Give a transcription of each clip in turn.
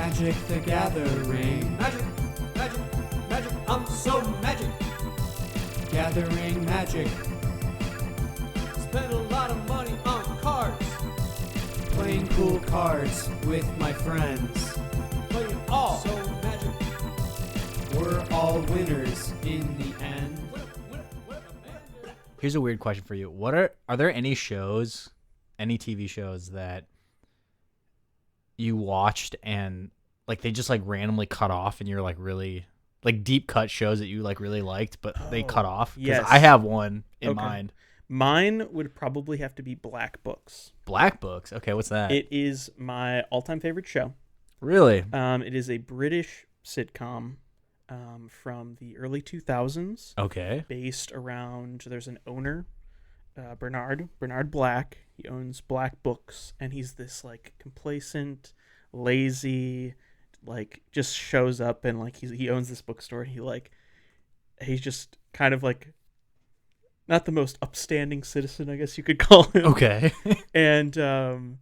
Magic the Gathering. Magic, magic, magic, I'm so magic. Gathering magic. Spend a lot of money on cards. Playing cool cards with my friends. Playing all so magic. We're all winners in the end. Here's a weird question for you. Are there any shows, any TV shows that you watched and like they just like randomly cut off and you're like really like deep cut shows that you like really liked but they cut off? Yes. I have one in Okay. mind. Mine would probably have to be Black Books. Black Books. Okay, what's that? It is my all-time favorite show. Really? It is a British sitcom from the early 2000s. Okay. Based around, there's an owner, Bernard Black. He owns Black Books, and he's this like complacent, lazy, like just shows up and like he owns this bookstore. And he's just kind of like not the most upstanding citizen, I guess you could call him. Okay. And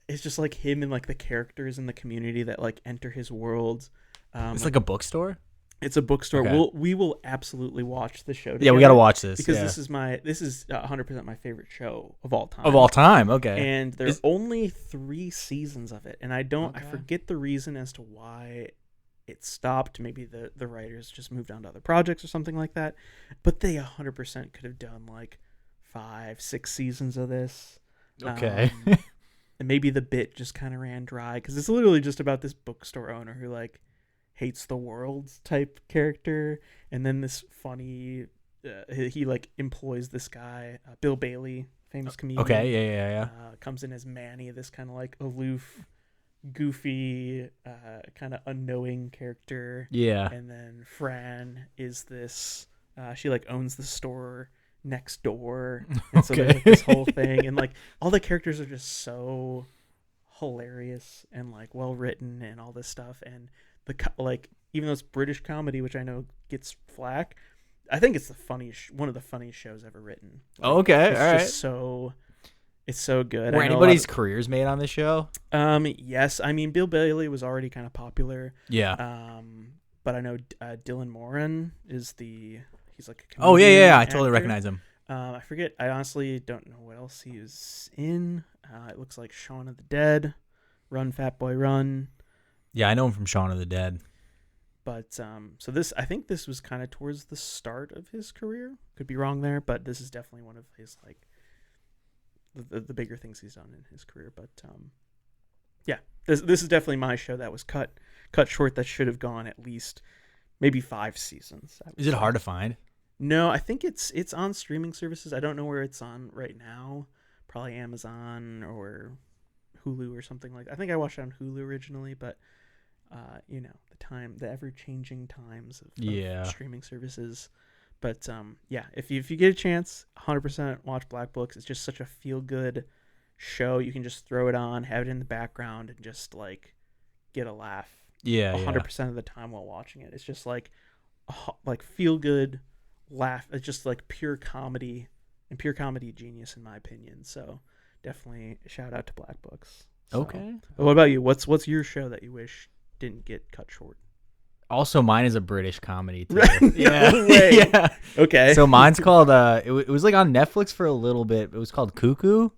it's just like him and like the characters in the community that like enter his world. It's like a bookstore? It's a bookstore. Okay. We will absolutely watch the show together. Yeah, we got to watch this. because yeah. this is 100% my favorite show of all time. Of all time. Okay. And there's only 3 seasons of it, and I Okay. forget the reason as to why it stopped. Maybe the writers just moved on to other projects or something like that. But they 100% could have done like 5-6 seasons of this. Okay. And maybe the bit just kind of ran dry because it's literally just about this bookstore owner who like hates the world type character, and then this funny he like employs this guy Bill Bailey, famous comedian. Okay. Yeah. Comes in as Manny, this kind of like aloof, goofy, kind of unknowing character. Yeah. And then Fran is this she like owns the store next door, and so there's like this whole thing, and like all the characters are just so hilarious and like well written and all this stuff. And like even though it's British comedy, which I know gets flack, I think it's one of the funniest shows ever written. Like, Okay. it's All right. just it's so good. Were I know anybody's careers made on this show? yes, I mean Bill Bailey was already kind of popular. Yeah. But I know Dylan Moran is he's like a Oh, yeah. comedian I totally actor. recognize him. I forget. I honestly don't know what else he was in. It looks like Shaun of the Dead, Run Fat Boy Run. Yeah, I know him from Shaun of the Dead. But so I think this was kind of towards the start of his career. Could be wrong there, but this is definitely one of his like the bigger things he's done in his career. But yeah, this is definitely my show that was cut short. That should have gone at least maybe 5 seasons. Is it hard to find? No, I think it's on streaming services. I don't know where it's on right now. Probably Amazon or Hulu or something like that. I think I watched it on Hulu originally, but the ever-changing times of streaming services. But yeah, if you get a chance, 100% watch Black Books. It's just such a feel-good show. You can just throw it on, have it in the background, and just like get a laugh. Yeah. 100% of the time while watching it. It's just like feel-good laugh. It's just like pure comedy and pure comedy genius in my opinion. So definitely a shout out to Black Books. So, Okay. what about you? What's your show that you wish didn't get cut short? Also, mine is a British comedy too. Right. Yeah. No way. Yeah. Okay. So mine's called it was like on Netflix for a little bit. It was called Cuckoo.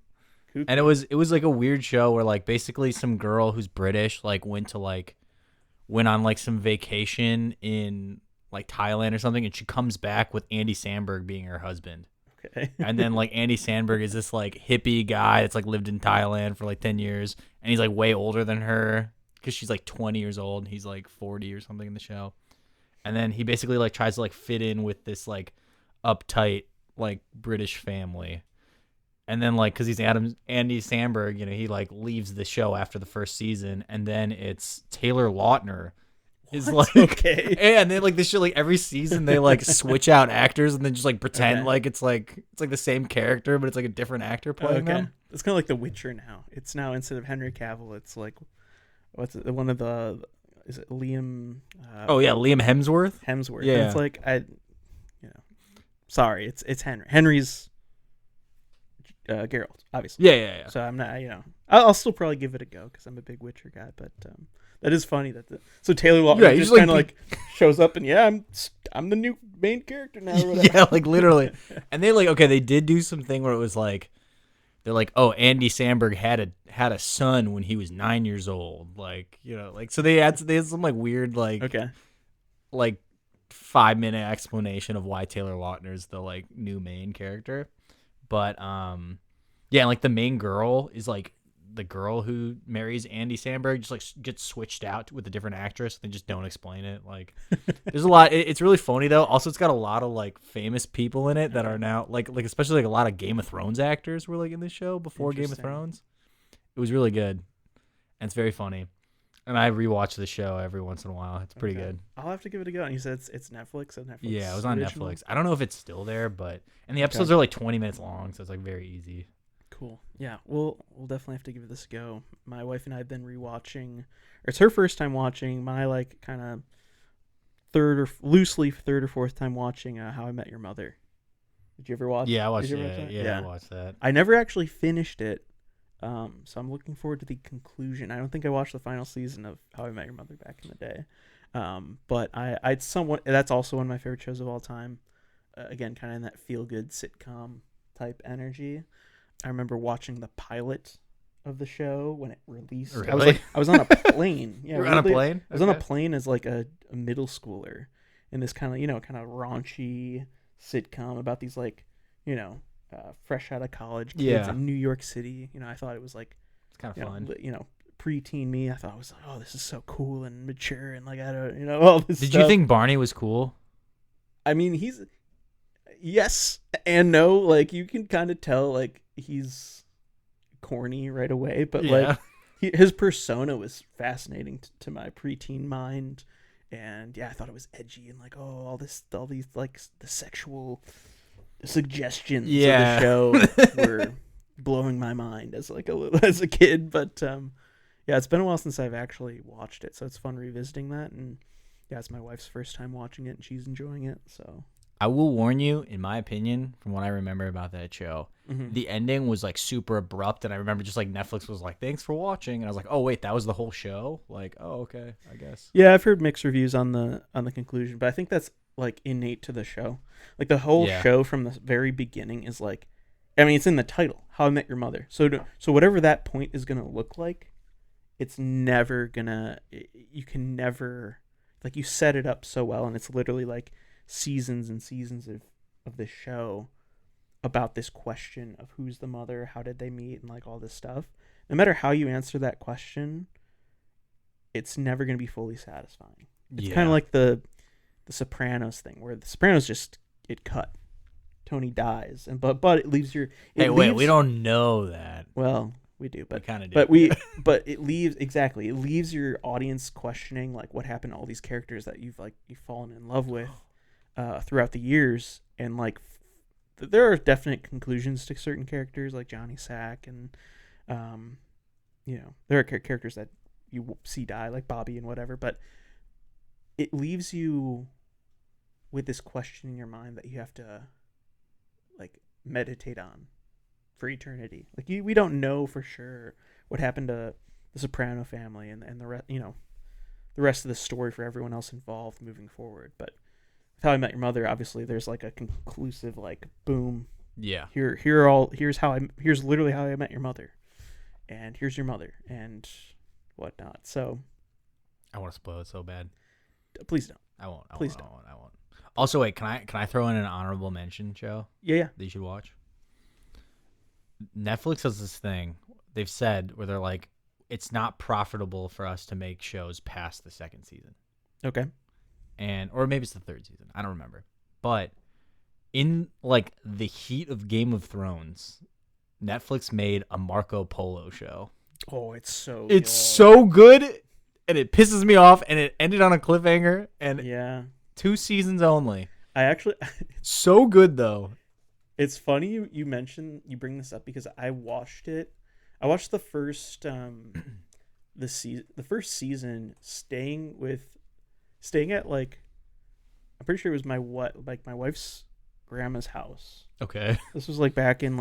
And it was like a weird show where like basically some girl who's British like went on like some vacation in like Thailand or something, and she comes back with Andy Samberg being her husband. Okay. And then like Andy Samberg is this like hippie guy that's like lived in Thailand for like 10 years, and he's like way older than her because she's like 20 years old and he's like 40 or something in the show. And then he basically like tries to like fit in with this like uptight like British family. And then like because he's Andy Samberg, he like leaves the show after the first season, and then it's Taylor Lautner is like Okay. and then like this shit like every season they like switch out actors and then just like pretend like it's like the same character but it's like a different actor playing them. It's kind of like The Witcher now. It's now instead of Henry Cavill, it's like is it Liam? Liam Hemsworth. Hemsworth. Yeah. And it's like sorry, it's Henry. Henry's Geralt, obviously. Yeah. So I'm not, I'll still probably give it a go because I'm a big Witcher guy. But that is funny so Taylor Lautner he's just kind of shows up and I'm the new main character now. Or whatever. Yeah, like literally. And they did do something where it was like, they're like, oh, Andy Samberg had a son when he was 9 years old, so they had some weird Okay. 5-minute explanation of why Taylor Lautner's the new main character, but the main girl is the girl who marries Andy Samberg just gets switched out with a different actress. They just don't explain it. There's a lot. It's really funny though. Also, it's got a lot of famous people in it that are now especially a lot of Game of Thrones actors were in this show before Game of Thrones. It was really good, and it's very funny. And I rewatch the show every once in a while. It's pretty good. I'll have to give it a go. And you said it's Netflix. Yeah, it was on original? Netflix. I don't know if it's still there, and the episodes are 20 minutes long, so it's very easy. Cool. Yeah, we'll definitely have to give this a go. My wife and I have been rewatching, or it's her first time watching. My kind of third or fourth time watching How I Met Your Mother. Did you ever watch? Yeah, I watched it. Yeah, I watched that. I never actually finished it, so I'm looking forward to the conclusion. I don't think I watched the final season of How I Met Your Mother back in the day, but I'd somewhat. That's also one of my favorite shows of all time. Again, kind of in that feel good sitcom type energy. I remember watching the pilot of the show when it released. Really? I was on a plane. Yeah, you were on a plane? I was on a plane as a middle schooler in this kind of raunchy sitcom about these fresh out of college kids in New York City. I thought it was it's kind of fun. Preteen me. I thought it was oh, this is so cool and mature and I don't all this. Did stuff. you think Barney was cool? I mean, he's yes and no. You can kind of tell he's corny right away, but his persona was fascinating to my preteen mind, and I thought it was edgy and all these the sexual suggestions of the show were blowing my mind as as a kid. But it's been a while since I've actually watched it, so it's fun revisiting that. And it's my wife's first time watching it, and she's enjoying it. So I will warn you, in my opinion, from what I remember about that show, mm-hmm. the ending was super abrupt, and I remember just Netflix was thanks for watching, and I was oh wait, that was the whole show? Oh okay, I guess. Yeah, I've heard mixed reviews on the conclusion, but I think that's innate to the show. The whole show from the very beginning is it's in the title, How I Met Your Mother. So whatever that point is gonna look like, it's never gonna. You can never you set it up so well, and it's literally seasons and seasons of this show about this question of who's the mother, how did they meet, and all this stuff. No matter how you answer that question, it's never going to be fully satisfying. It's kind of like the Sopranos thing, where the Sopranos just it cut. Tony dies, but it leaves your. Wait, we don't know that. Well, we do, but we kind of do. But it leaves your audience questioning what happened to all these characters that you've fallen in love with. Throughout the years, and there are definite conclusions to certain characters like Johnny Sack, and there are characters that you see die like Bobby and whatever, but it leaves you with this question in your mind that you have to meditate on for eternity. We don't know for sure what happened to the Soprano family and the rest of the story for everyone else involved moving forward, but How I Met Your Mother, obviously there's a conclusive boom. Yeah. Here's literally how I met your mother, and here's your mother and whatnot. So I want to spoil it so bad. Please don't. I won't. Please don't. I won't. Also, wait, can I throw in an honorable mention show? Yeah. That you should watch. Netflix has this thing they've said where they're it's not profitable for us to make shows past the second season. Okay. Or maybe it's the third season. I don't remember. But in the heat of Game of Thrones, Netflix made a Marco Polo show. Oh, it's so good, and it pisses me off, and it ended on a cliffhanger, and 2 seasons only. I actually so good though. It's funny you bring this up because I watched it. I watched the first the first season staying at I'm pretty sure it was my wife's grandma's house. Okay. This was back in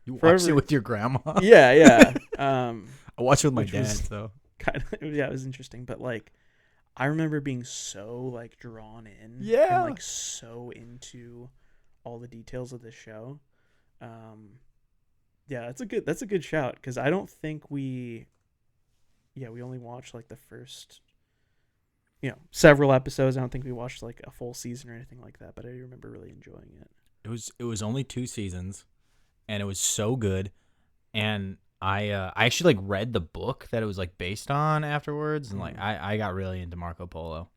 You watched Forever- it with your grandma? Yeah. I watched it with my Which dad, was- so. Kind of, yeah, it was interesting, but like I remember being so like drawn in, Yeah. and like so into all the details of this show. Yeah, that's a good shout, because I don't think we only watched like the first, several episodes. I don't think we watched like a full season or anything like that, but I remember really enjoying it. It was only 2 seasons, and it was so good. And I actually like read the book that it was like based on afterwards, and like I got really into Marco Polo.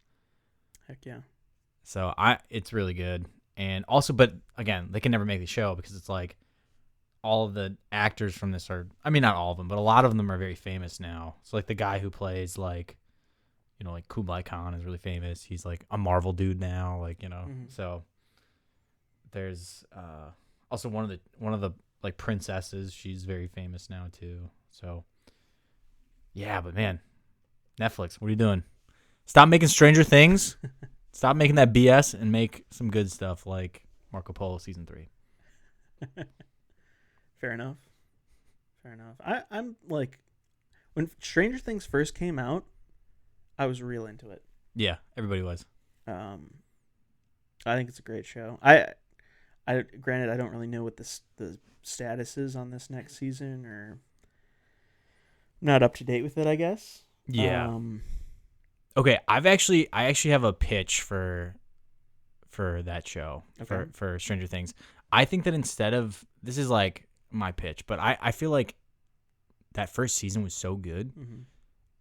Heck yeah. So it's really good. And also, but again, they can never make the show because it's like all of the actors from this are, I mean, not all of them, but a lot of them are very famous now. So like the guy who plays like, like Kublai Khan is really famous. He's like a Marvel dude now, like, so there's also one of the like princesses. She's very famous now too. So yeah, but man, Netflix, what are you doing? Stop making Stranger Things. Stop making that BS and make some good stuff like Marco Polo season 3. Fair enough. I'm like, when Stranger Things first came out, I was real into it. Yeah, everybody was. I think it's a great show. I granted, I don't really know what the status is on this next season, or not up to date with it, I guess. Yeah. Okay, I actually have a pitch for that show, Okay. for Stranger Things. I think that instead of, this is like my pitch, but I feel like that first season was so good,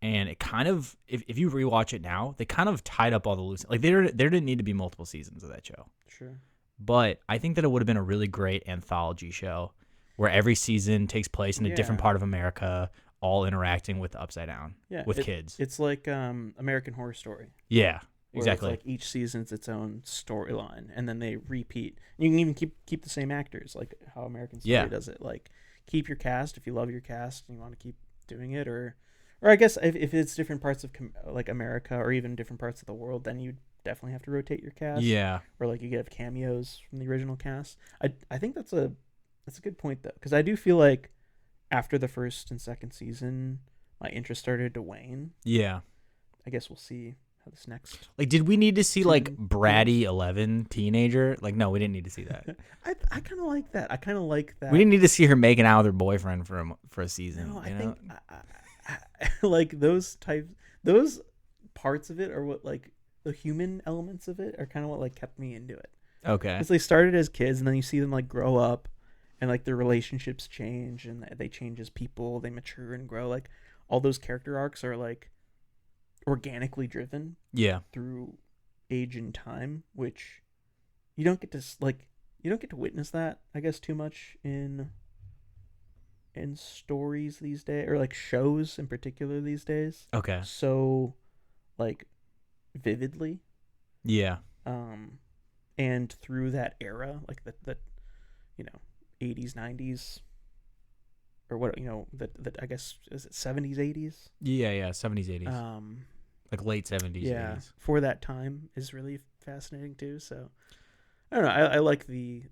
and it kind of, if you rewatch it now, they kind of tied up all the loose, like there didn't need to be multiple seasons of that show. Sure. But I think that it would have been a really great anthology show where every season takes place in a different part of America, all interacting with the Upside Down, with kids. It's like American Horror Story. Yeah, where exactly. It's like each season's its own storyline, and then they repeat. You can even keep the same actors, like how American Story does it. Like, keep your cast if you love your cast and you want to keep doing it, or I guess if it's different parts of like America, or even different parts of the world, then you definitely have to rotate your cast. Yeah. Or like you get cameos from the original cast. I think that's a good point, though, because I do feel like after the first and second season, my interest started to wane. Yeah. I guess we'll see how this next. Like, did we need to see like season bratty 11 teenager? Like, no, we didn't need to see that. I kind of like that. I kind of like that. We didn't need to see her making out with her boyfriend for a season. No, I you know? think I like those parts of it, or what, like the human elements of it, are kind of what like kept me into it. Okay. Because they started as kids, and then you see them like grow up, and like their relationships change, and they change as people, they mature and grow. Like, all those character arcs are like organically driven through age and time, which you don't get to witness that, I guess, too much in stories these days, or like shows in particular these days. Okay. So like vividly. Yeah. And through that era, like that 80s, 90s, or what, that I guess, is it 70s, 80s? Yeah, 70s, 80s. Like late 70s, 80s. For that time is really fascinating too. So I don't know. I like the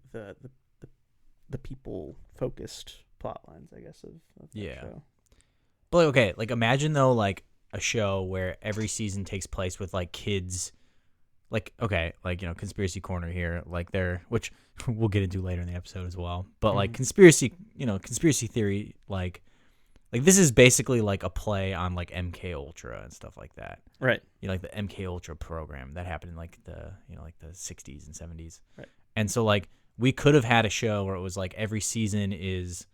people focused plot lines, I guess, of that show. But like, okay, like imagine though, like a show where every season takes place with like kids. Like, okay, like, conspiracy corner here, like which we'll get into later in the episode as well. But like conspiracy theory, like this is basically like a play on like MK Ultra and stuff like that. Right. Like the MK Ultra program that happened in like the 60s and 70s. Right. And so like we could have had a show where it was like every season is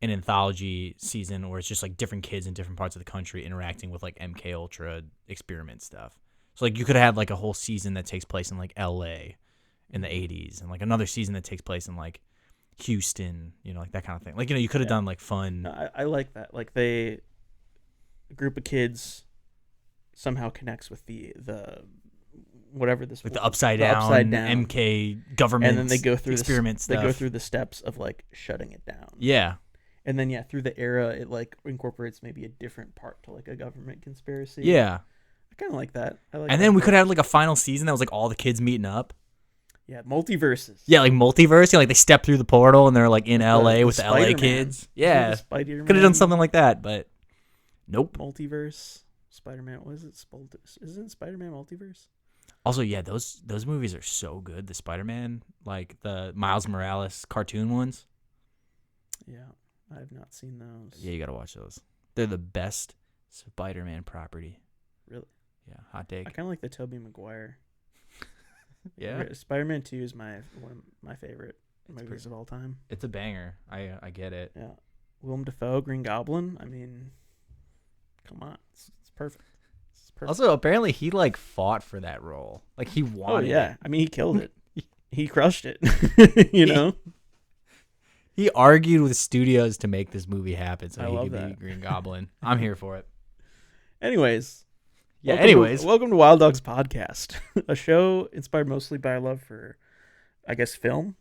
an anthology season where it's just like different kids in different parts of the country interacting with like MK Ultra experiment stuff. So like you could have had like a whole season that takes place in like LA in the 80s, and like another season that takes place in like Houston, like that kind of thing. Like, you could have done like fun. No, I like that. Like a group of kids somehow connects with the whatever this, like the upside down MK government, and then they go through experiment stuff. They go through the steps of like shutting it down. Yeah. And then through the era, it like incorporates maybe a different part to like a government conspiracy. Yeah. I kind of like that. And then we could have like a final season that was like all the kids meeting up. Yeah, multiverses. Yeah, like multiverse. Like they step through the portal and they're like in LA the with the LA Spider-Man. kids. Yeah, Spider-Man. could have done something like that, but nope. Multiverse. Spider-Man. What is it? Isn't Spider-Man multiverse? Also, yeah, those movies are so good. The Spider-Man, like the Miles Morales cartoon ones. Yeah, I have not seen those. Yeah, you gotta watch those. They're the best Spider-Man property. Really? Yeah, hot take. I kind of like the Tobey Maguire. Yeah, Spider-Man 2 is one of my favorite movies pretty- of all time. it's a banger. I get it. Yeah. Willem Dafoe, Green Goblin. I mean, come on, it's perfect. It's perfect. Also, apparently he like fought for that role. Like he oh wanted. yeah, it. I mean he killed it. He crushed it. you know. He argued with studios to make this movie happen, so I he love could be that. Green Goblin. I'm here for it. Anyways. Yeah. Welcome to Wild Dogs Podcast, a show inspired mostly by a love for, I guess, film.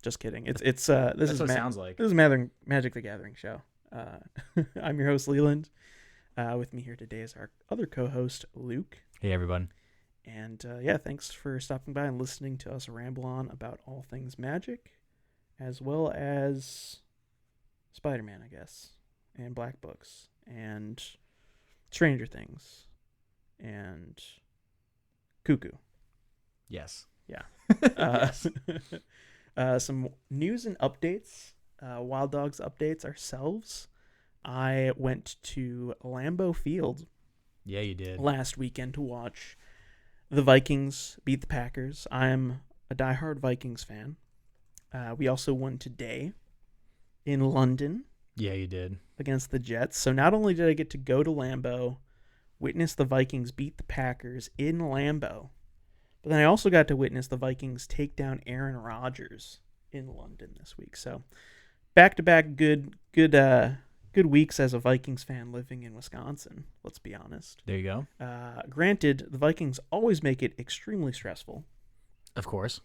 Just kidding. This That's is what it sounds like. This is Magic the Gathering show. I'm your host Leland. With me here today is our other co-host Luke. Hey everyone. And yeah, thanks for stopping by and listening to us ramble on about all things magic, as well as Spider-Man, I guess, and Black Books, and Stranger Things, and Cuckoo. Yes. Yeah. Yes. Some news and updates, Wild Dogs updates ourselves. I went to Lambeau Field Yeah, you did. last weekend to watch the Vikings beat the Packers. I'm a diehard Vikings fan. We also won today in London Yeah, you did. against the Jets. So not only did I get to go to Lambeau, witness the Vikings beat the Packers in Lambeau, but then I also got to witness the Vikings take down Aaron Rodgers in London this week. So back-to-back good weeks as a Vikings fan living in Wisconsin, let's be honest. There you go. Granted, the Vikings always make it extremely stressful. Of course.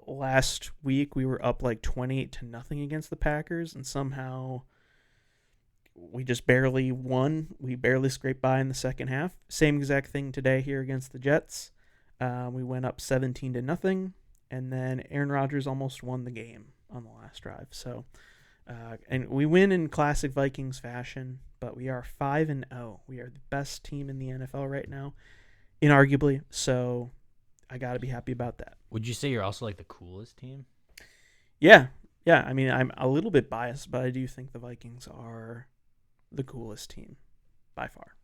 Last week we were up like 28-0 against the Packers, and somehow we just barely won. We barely scraped by in the second half. Same exact thing today here against the Jets. We went up 17-0, and then Aaron Rodgers almost won the game on the last drive. So, and we win in classic Vikings fashion, but we are 5-0. We are the best team in the NFL right now, inarguably. So, I got to be happy about that. Would you say you're also like the coolest team? Yeah. I mean, I'm a little bit biased, but I do think the Vikings are the coolest team by far.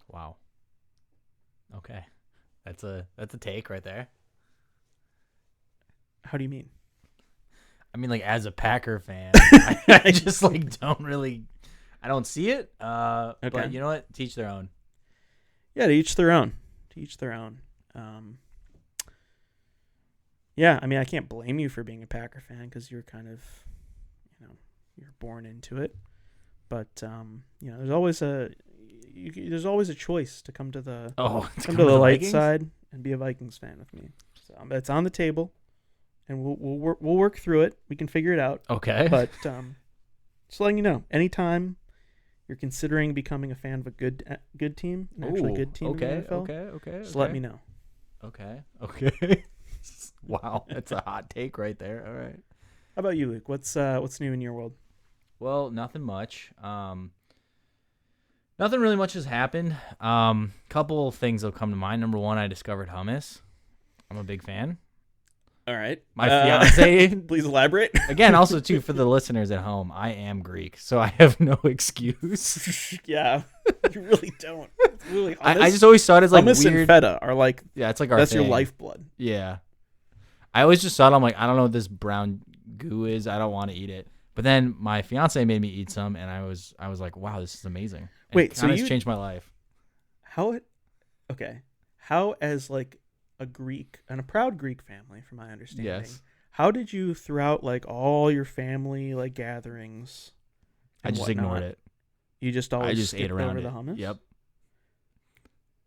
Wow. Okay. That's a take right there. How do you mean? I mean, like as a Packer fan, I just like I don't see it. Okay. But you know what? Teach their own. Yeah, to each their own. Yeah, I mean, I can't blame you for being a Packer fan because you're kind of, you're born into it. But there's always a choice to come to the light Vikings? side and be a Vikings fan with me. So it's on the table, and we'll work through it. We can figure it out. Okay. But just letting you know, anytime you're considering becoming a fan of a good team, an actually good team in the NFL, Okay. just let me know. Okay. Wow, that's a hot take right there. All right. How about you, Luke? What's new in your world? Well, nothing much. Nothing really much has happened. Couple things will come to mind. Number one, I discovered hummus. I'm a big fan. All right. My fiance. Please elaborate. Again, also too for the listeners at home, I am Greek, so I have no excuse. Yeah, you really don't. It's really I just always thought it's like hummus weird. and feta are like It's like our that's thing. your lifeblood. Yeah. I always just thought, I'm like, I don't know what this brown goo is. I don't want to eat it. But then my fiance made me eat some, and I was like, wow, this is amazing. And Wait, it so kinda you changed my life. How as like a Greek and a proud Greek family, from my understanding, Yes. how did you throughout like all your family like gatherings? I and just whatnot, ignored it. You just always I just ate skipped around over it. the hummus. Yep.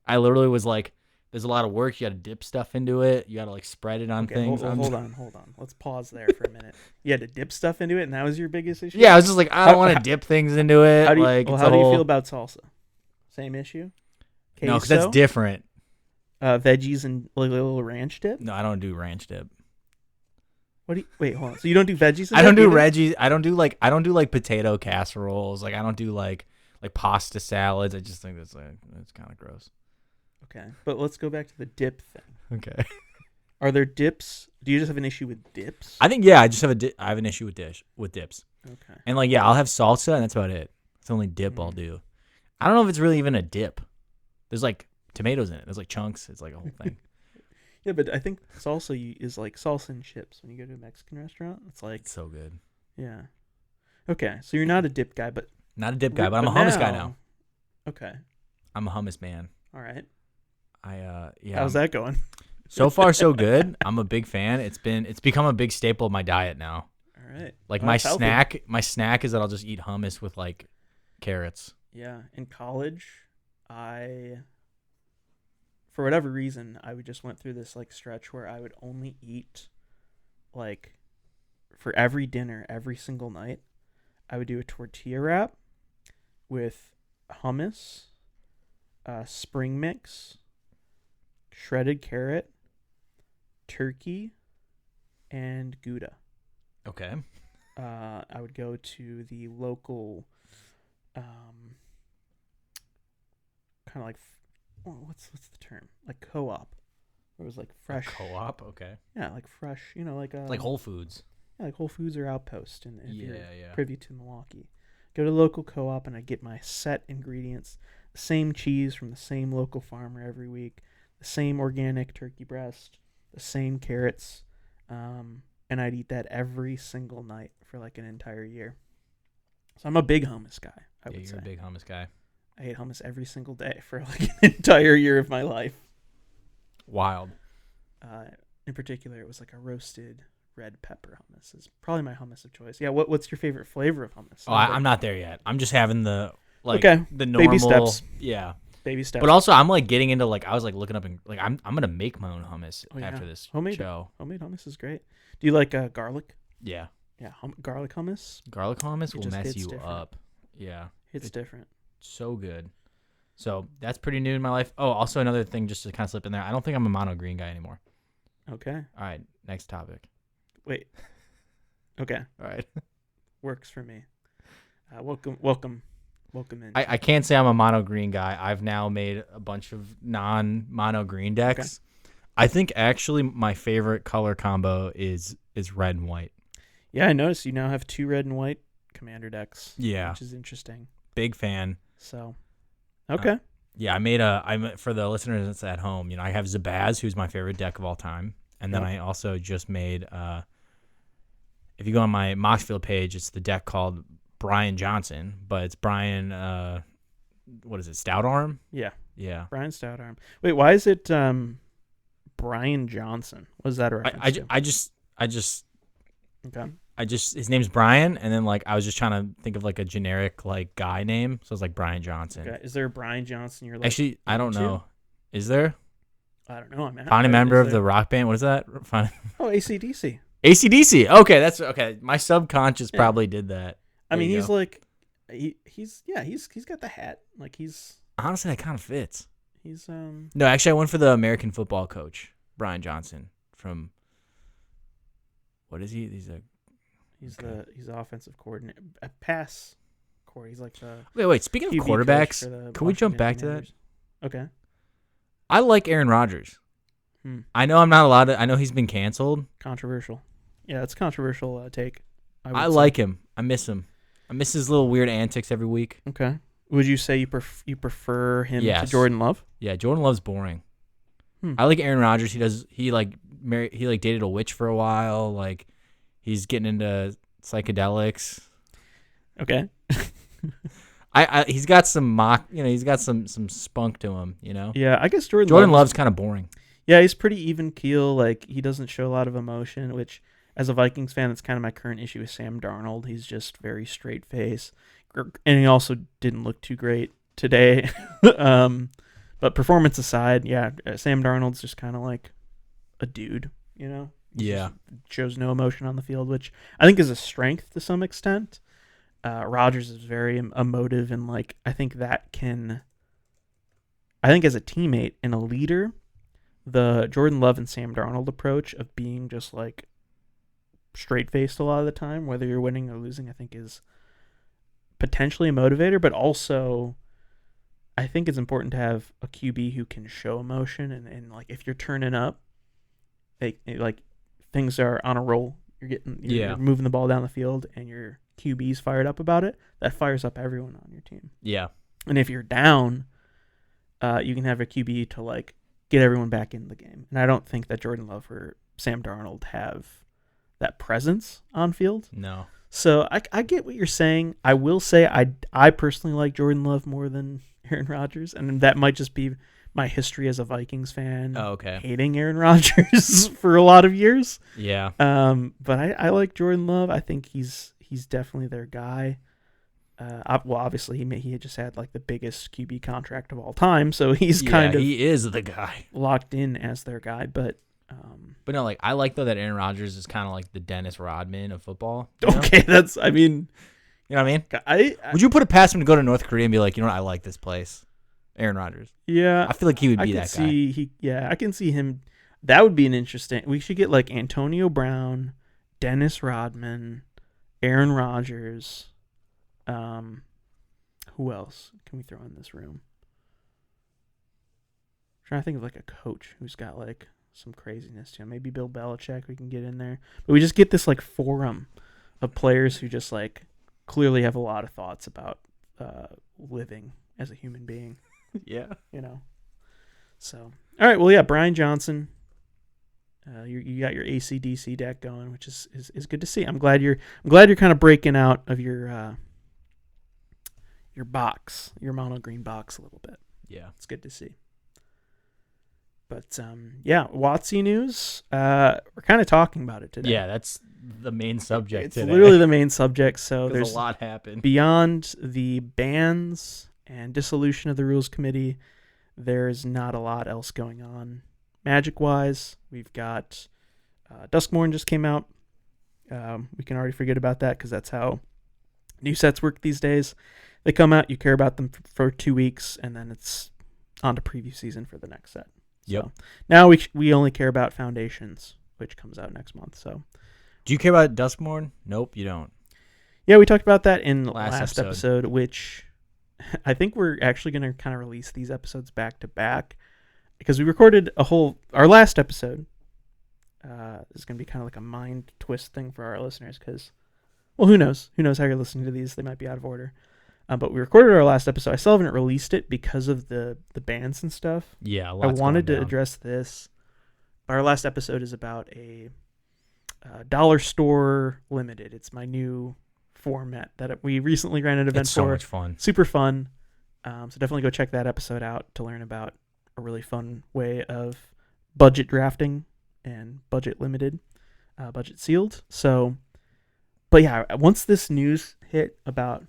I literally was like, there's a lot of work. You got to dip stuff into it. You got to like spread it on Okay, things. hold on. Let's pause there for a minute. You had to dip stuff into it, and that was your biggest issue. Yeah, I was just like, I don't want to dip things into it. How do you, like, well, it's how a do you whole- feel about salsa? Same issue. No, because that's Queso? different. Veggies and like a little ranch dip. No, I don't do ranch dip. What do you, wait, hold on. So you don't do veggies? I don't do either? Reggie. I don't do like potato casseroles. Like I don't do like pasta salads. I just think that's kind of gross. Okay, but let's go back to the dip thing. Okay. Are there dips? Do you just have an issue with dips? I think yeah. I just have I have an issue with dips. Okay. And like yeah, I'll have salsa and that's about it. It's the only dip I'll do. I don't know if it's really even a dip. There's like tomatoes in it. There's like chunks. It's like a whole thing. Yeah, but I think salsa is like salsa and chips when you go to a Mexican restaurant. It's like It's so good. yeah. Okay, so you're not a dip guy, but Not a dip guy, but I'm a hummus guy now. Okay, I'm a hummus man. all right. Yeah. How's that going? So far so good. I'm a big fan. It's become a big staple of my diet now. All right. Like Well, my that's healthy. snack is that I'll just eat hummus with like carrots. Yeah, in college, for whatever reason, I would just went through this like stretch where I would only eat like for every dinner every single night. I would do a tortilla wrap with hummus, spring mix, shredded carrot, turkey, and Gouda. Okay. I would go to the local, kind of like, what's the term? Like co-op. It was like fresh. Co-op. Okay. Yeah, like fresh. Like Like Whole Foods. Yeah, like Whole Foods or Outpost, and if you're Yeah. privy to Milwaukee, go to the local co-op and I get my set ingredients, the same cheese from the same local farmer every week, the same organic turkey breast, the same carrots, and I'd eat that every single night for like an entire year. So I'm a big hummus guy. I would You're say a big hummus guy. I ate hummus every single day for like an entire year of my life. Wild. In particular, it was like a roasted red pepper hummus. Is probably my hummus of choice. Yeah, what's your favorite flavor of hummus? Oh, I'm not there yet. I'm just having the Okay, the normal baby steps. Yeah. Baby steps. But also I'm like getting into like I was like looking up and like I'm gonna make my own hummus after this Homemade show. Homemade hummus is great. Do you like garlic? Yeah. Yeah, garlic hummus Garlic hummus It will just mess hits you different. up. Yeah. hits different. So good. So that's pretty new in my life. Oh, also another thing just to kind of slip in there. I don't think I'm a mono green guy anymore. Okay. All right, next topic. Wait. Okay. All right. Works for me. Welcome in. I can't say I'm a mono green guy. I've now made a bunch of non-mono green decks. Okay. I think actually my favorite color combo is red and white. Yeah, I noticed you now have 2 red and white commander decks. Yeah. Which is interesting. Big fan. So, okay. Yeah, I'm for the listeners that's at home, I have Zabaz, who's my favorite deck of all time. And then I also just made if you go on my Moxfield page, it's the deck called Brian Johnson, but it's Brian what is it, Stout Arm? Yeah. Yeah. Brian Stoutarm. Wait, why is it Brian Johnson? What is that a reference to? Okay. His name's Brian, and then like I was just trying to think of like a generic like guy name, so it's like Brian Johnson. Okay. Is there a Brian Johnson you're like? Actually, I don't into? know. Is there? I don't know. I'm Founding member of the rock band. What is that? Oh, AC/DC. AC/DC. Okay, that's okay. My subconscious probably did that. I mean, you he's go. like, he's got the hat. Like Honestly, that kind of fits. he's No, actually, I went for the American football coach, Brian Johnson from. What is he? He's the offensive coordinator, a pass coordinator. He's like the wait. Speaking of QB coach quarterbacks, for the can we jump Washington back to that? Commanders. Okay. I like Aaron Rodgers. I know I'm not allowed to. I know he's been canceled. Controversial. Yeah, it's a controversial take. I would say. like him. I miss him. I miss his little weird antics every week. Okay. Would you say you prefer him to Yes. Jordan Love? Yeah, Jordan Love's boring. I like Aaron Rodgers. He dated a witch for a while. Like he's getting into psychedelics. Okay. He's got some he's got some spunk to him, Yeah, I guess Jordan Love's kind of boring. Yeah, he's pretty even keel. Like he doesn't show a lot of emotion, which as a Vikings fan, that's kind of my current issue with Sam Darnold. He's just very straight face, and he also didn't look too great today. But performance aside, yeah, Sam Darnold's just kind of like a dude, He Yeah. just shows no emotion on the field, which I think is a strength to some extent. Rodgers is very emotive, and like I think as a teammate and a leader, the Jordan Love and Sam Darnold approach of being just like straight-faced a lot of the time, whether you're winning or losing, I think is potentially a motivator, but also I think it's important to have a QB who can show emotion and like if you're turning up, like things are on a roll, you're moving the ball down the field and your QB's fired up about it, that fires up everyone on your team. Yeah. And if you're down, you can have a QB to like get everyone back in the game. And I don't think that Jordan Love or Sam Darnold have that presence on field. No. So I get what you're saying. I will say I personally like Jordan Love more than Aaron Rodgers, and that might just be my history as a Vikings fan. Oh, okay. Hating Aaron Rodgers for a lot of years. Yeah. But I like Jordan Love. I think he's definitely their guy. Well, obviously he had just had like the biggest QB contract of all time, so he's kind of he is the guy locked in as their guy. But no, like I like though that Aaron Rodgers is kind of like the Dennis Rodman of football. You know? Okay, that's you know what I mean? I would you put it past him to go to North Korea and be like, you know what, I like this place, Aaron Rodgers? Yeah, I feel like he would be that guy. I can see him. That would be an interesting. We should get like Antonio Brown, Dennis Rodman, Aaron Rodgers. Who else can we throw in this room? I'm trying to think of like a coach who's got like some craziness to him. Maybe Bill Belichick we can get in there. But we just get this like forum of players who just like clearly have a lot of thoughts about living as a human being. Yeah. You know. So all right, well yeah, Brian Johnson. You got your AC/DC deck going, which is good to see. I'm glad you're kind of breaking out of your box, your mono green box a little bit. Yeah, it's good to see. But yeah, WotC news. We're kind of talking about it today. Yeah, that's the main subject. It's literally the main subject. So there's a lot happened beyond the bans and dissolution of the rules committee. There's not a lot else going on. Magic wise, we've got Duskmorn just came out. We can already forget about that because that's how new sets work these days. They come out, you care about them for 2 weeks, and then it's on to preview season for the next set. Yep. So now we only care about Foundations, which comes out next month. So, do you care about Duskmorn? Nope, you don't. Yeah, we talked about that in the last episode, which I think we're actually going to kind of release these episodes back to back because we recorded our last episode. Is going to be kind of like a mind twist thing for our listeners because, well, who knows? Who knows how you're listening to these? They might be out of order. But we recorded our last episode. I still haven't released it because of the bans and stuff. Yeah, I wanted to address this. Our last episode is about a dollar store limited. It's my new format that we recently ran an event for. It's so much fun. Super fun. So definitely go check that episode out to learn about a really fun way of budget drafting and budget limited, budget sealed. So, but yeah, once this news hit about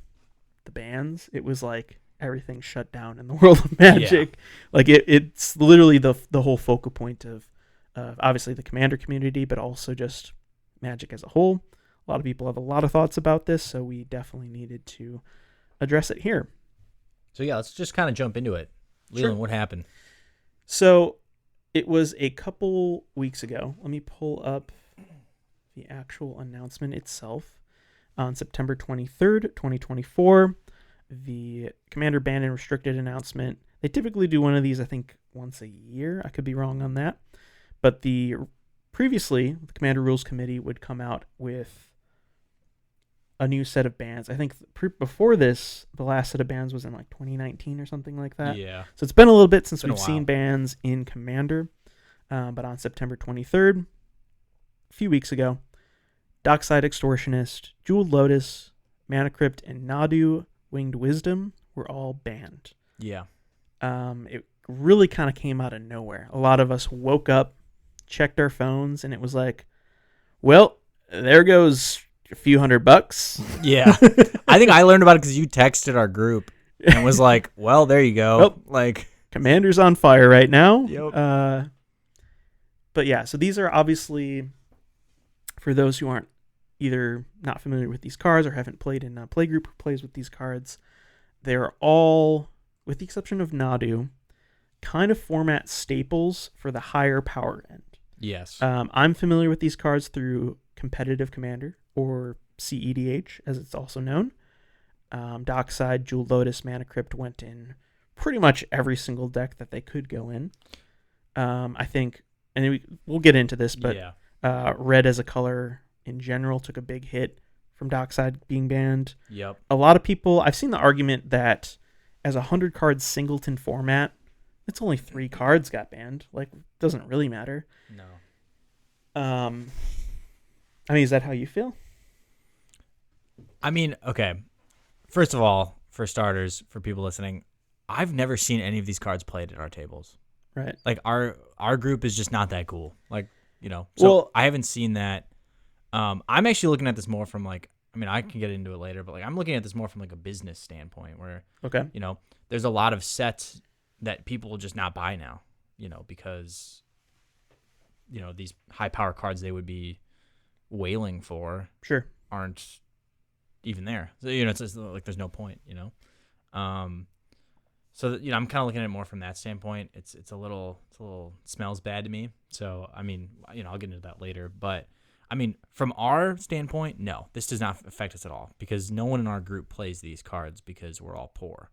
the bans, it was like everything shut down in the world of Magic. Yeah. Like it's literally the whole focal point of obviously the Commander community, but also just Magic as a whole. A lot of people have a lot of thoughts about this, so we definitely needed to address it here. So yeah, let's just kind of jump into it. Leland, what happened? So it was a couple weeks ago. Let me pull up the actual announcement itself. On September 23rd, 2024, the Commander Ban and Restricted announcement. They typically do one of these, I think, once a year. I could be wrong on that. But previously, the Commander Rules Committee would come out with a new set of bans. I think before this, the last set of bans was in like 2019 or something like that. Yeah. So it's been a little bit since we've seen bans in Commander. But on September 23rd, a few weeks ago, Dockside Extortionist, Jeweled Lotus, Mana Crypt, and Nadu Winged Wisdom were all banned. Yeah. It really kind of came out of nowhere. A lot of us woke up, checked our phones, and it was like, well, there goes a few $100. Yeah. I think I learned about it because you texted our group and was like, well, there you go. Well, like, Commander's on fire right now. Yep. But yeah, so these are obviously, for those who aren't either not familiar with these cards or haven't played in a playgroup who plays with these cards, they're all, with the exception of Nadu, kind of format staples for the higher power end. Yes. I'm familiar with these cards through Competitive Commander, or CEDH as it's also known. Dockside, Jewel Lotus, Mana Crypt went in pretty much every single deck that they could go in. I think, and we'll get into this, but red as a color in general took a big hit from Dockside being banned. Yep. A lot of people, I've seen the argument that as a 100 card singleton format, it's only 3 cards got banned. Like, it doesn't really matter. No. I mean, is that how you feel? I mean, okay. First of all, for starters, for people listening, I've never seen any of these cards played at our tables. Right. Like, our group is just not that cool. Like, you know, so well, I haven't seen that. I'm actually looking at this more from like, I mean, I can get into it later, but like, I'm looking at this more from like a business standpoint where, okay, you know, there's a lot of sets that people will just not buy now, you know, because, you know, these high power cards they would be wailing for sure, aren't even there. So, you know, it's just like there's no point, you know. So that, you know, I'm kind of looking at it more from that standpoint. It's a little smells bad to me. So I mean, you know, I'll get into that later. But I mean, from our standpoint, no, this does not affect us at all because no one in our group plays these cards because we're all poor.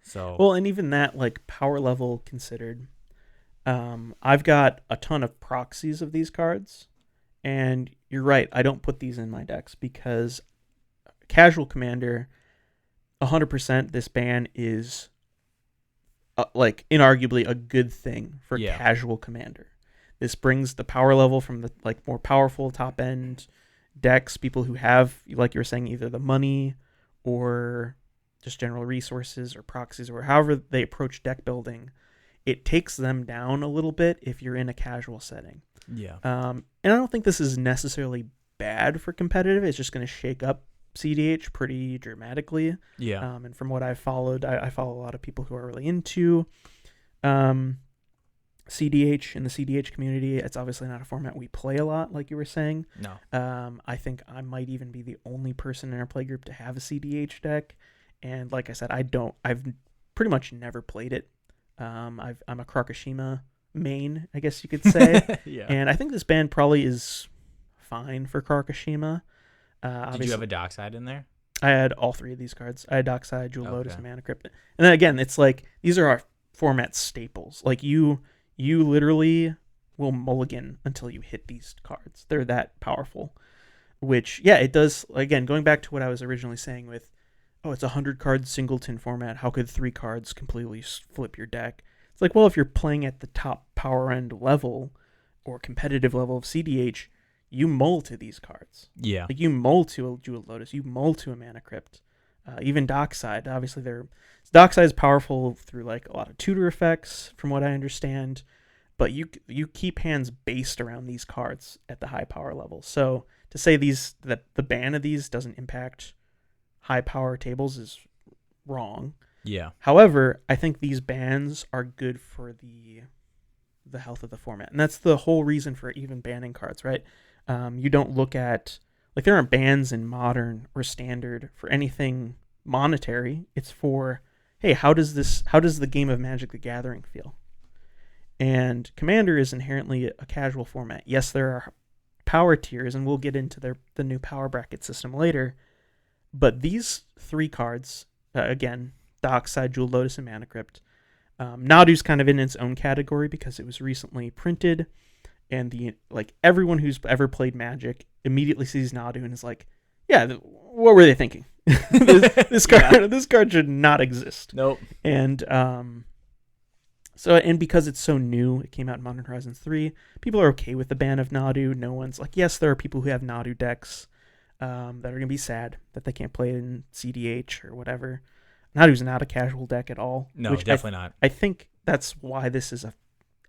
So well, and even that, like, power level considered, I've got a ton of proxies of these cards, and you're right, I don't put these in my decks because casual commander, 100% this ban is like inarguably a good thing for casual commander. This brings the power level from the like more powerful top end decks, people who have, like you were saying, either the money or just general resources or proxies or however they approach deck building. It takes them down a little bit if you're in a casual setting. Yeah. And I don't think this is necessarily bad for competitive. It's just going to shake up CDH pretty dramatically. Yeah. And from what I've followed, I follow a lot of people who are really into CDH in the CDH community. It's obviously not a format we play a lot, like you were saying. No. I think I might even be the only person in our play group to have a CDH deck. And like I said, I've pretty much never played it. I'm a Krakashima main, I guess you could say. Yeah. And I think this band probably is fine for Krakashima. Did you have a Dockside in there? I had all 3 of these cards. I had Dockside, Jewel Lotus, and Mana Crypt. And then again, it's like these are our format staples. Like you literally will mulligan until you hit these cards. They're that powerful. Which, yeah, it does. Again, going back to what I was originally saying with, oh, it's a 100-card singleton format. How could 3 cards completely flip your deck? It's like, well, if you're playing at the top power end level or competitive level of CDH, you mull to these cards. Yeah. Like you mull to a Jewel Lotus, you mull to a Mana Crypt. Even Dockside, obviously Dockside is powerful through like a lot of tutor effects, from what I understand. But you keep hands based around these cards at the high power level. So to say that the ban of these doesn't impact high power tables is wrong. Yeah. However, I think these bans are good for the health of the format, and that's the whole reason for even banning cards, right? You don't look at, like, there aren't bans in Modern or Standard for anything monetary. It's for, hey, how does the game of Magic the Gathering feel? And Commander is inherently a casual format. Yes, there are power tiers, and we'll get into the new power bracket system later. But these 3 cards, again, Dockside, Jewel Lotus, and Mana Crypt. Nadu's kind of in its own category because it was recently printed, and everyone who's ever played Magic immediately sees Nadu and is like, yeah, what were they thinking? this card should not exist. Nope. And and because it's so new, it came out in Modern Horizons 3, people are okay with the ban of Nadu. No one's like, yes, there are people who have Nadu decks that are going to be sad that they can't play it in CDH or whatever. Nadu's not a casual deck at all. No, definitely not. I think that's why this is a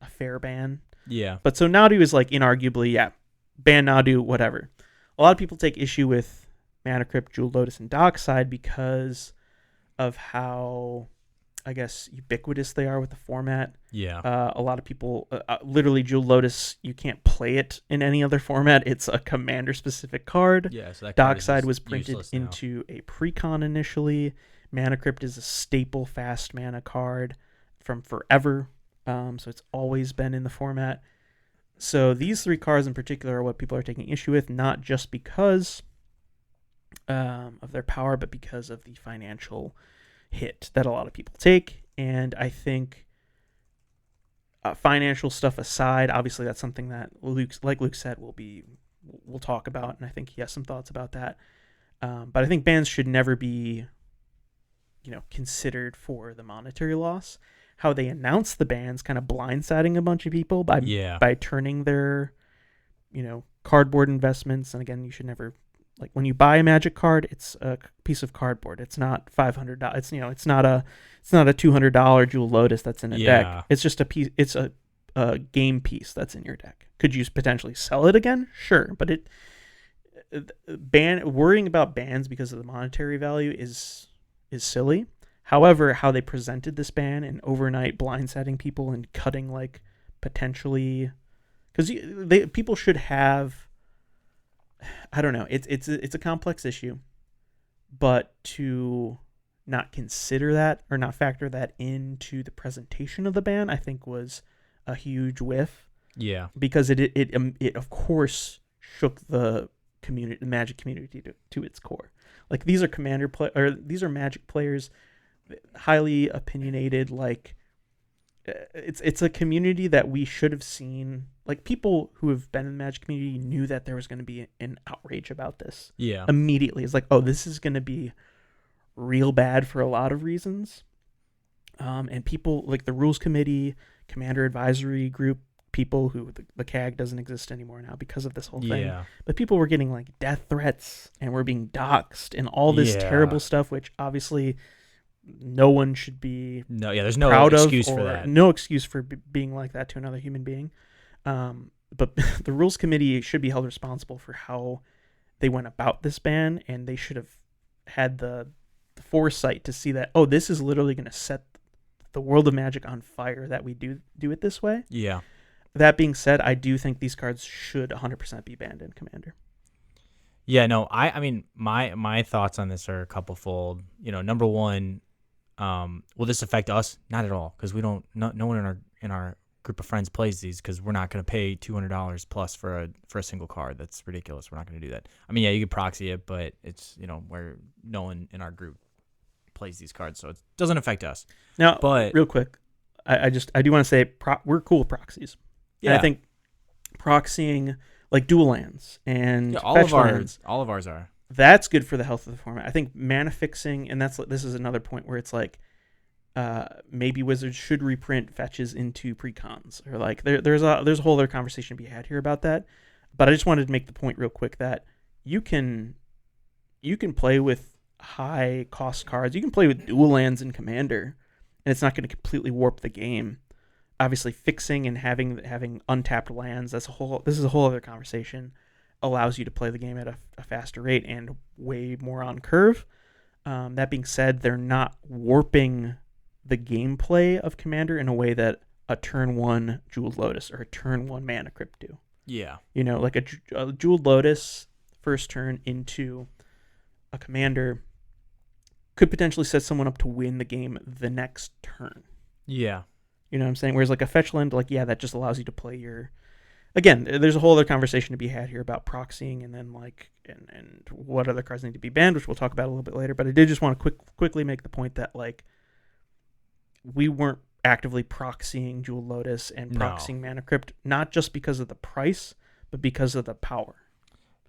fair ban. Yeah. But so Nadu is like inarguably, yeah, ban Nadu, whatever. A lot of people take issue with Mana Crypt, Jewel Lotus, and Dockside because of how, I guess, ubiquitous they are with the format. Yeah. A lot of people, literally Jewel Lotus, you can't play it in any other format. It's a commander-specific card. Yeah, so that Dockside was printed into a precon initially. Mana Crypt is a staple fast mana card. from forever. So it's always been in the format. So these 3 cards in particular are what people are taking issue with, not just because of their power, but because of the financial hit that a lot of people take. And I think financial stuff aside, obviously that's something that Luke said, we'll talk about, and I think he has some thoughts about that. But I think bans should never be, considered for the monetary loss. How they announce the bans kind of blindsiding a bunch of people by turning their, cardboard investments. And again, you should never, like, when you buy a Magic card, it's a piece of cardboard. It's not $500. It's not a $200 Jewel Lotus that's in a deck. It's just a piece. It's a game piece that's in your deck. Could you potentially sell it again? Sure, but worrying about bans because of the monetary value is silly. However, how they presented this ban and overnight blindsiding people and cutting, like, potentially, because people should have, I don't know, it's a complex issue, but to not consider that or not factor that into the presentation of the ban, I think was a huge whiff. Yeah, because it of course shook the Magic community to its core. Like, these are these are Magic players, highly opinionated. Like, it's a community that we should have seen. Like, people who have been in the Magic community knew that there was going to be an outrage about this. Yeah, immediately it's like, oh, this is going to be real bad for a lot of reasons. And people like the rules committee, commander advisory group, people who the CAG doesn't exist anymore now because of this whole thing. Yeah. But people were getting, like, death threats and were being doxxed and all this terrible stuff, which obviously no one should be there's no proud excuse of, for or that. no excuse for being like that to another human being. But the rules committee should be held responsible for how they went about this ban, and they should have had the foresight to see that, oh, this is literally going to set the world of Magic on fire that we do it this way. Yeah. That being said, I do think these cards should 100% be banned in Commander. Yeah, no, I mean, my thoughts on this are a couple fold. Number one, will this affect us? Not at all, because no one in our group of friends plays these, because we're not going to pay $200 plus for a single card. That's ridiculous. We're not going to do that. I mean, yeah, you could proxy it, but it's where no one in our group plays these cards, so it doesn't affect us. Now, but real quick, I do want to say we're cool with proxies. Yeah, and I think proxying, like, dual lands and all fetch of lands, ours are. That's good for the health of the format. I think mana fixing, and this is another point where it's like, maybe Wizards should reprint fetches into precons, or like there's a whole other conversation to be had here about that. But I just wanted to make the point real quick that you can play with high cost cards. You can play with dual lands in Commander, and it's not going to completely warp the game. Obviously, fixing and having untapped lands, this is a whole other conversation. Allows you to play the game at a faster rate and way more on curve. That being said, they're not warping the gameplay of Commander in a way that a turn 1 Jeweled Lotus or a turn 1 Mana Crypt do. Yeah. Like a Jeweled Lotus first turn into a Commander could potentially set someone up to win the game the next turn. Yeah. You know what I'm saying? Whereas like a fetch land, like, yeah, that just allows you to play your... Again, there's a whole other conversation to be had here about proxying and then like and what other cards need to be banned, which we'll talk about a little bit later. But I did just want to quickly make the point that, like, we weren't actively proxying Jewel Lotus and proxying Mana Crypt, not just because of the price, but because of the power.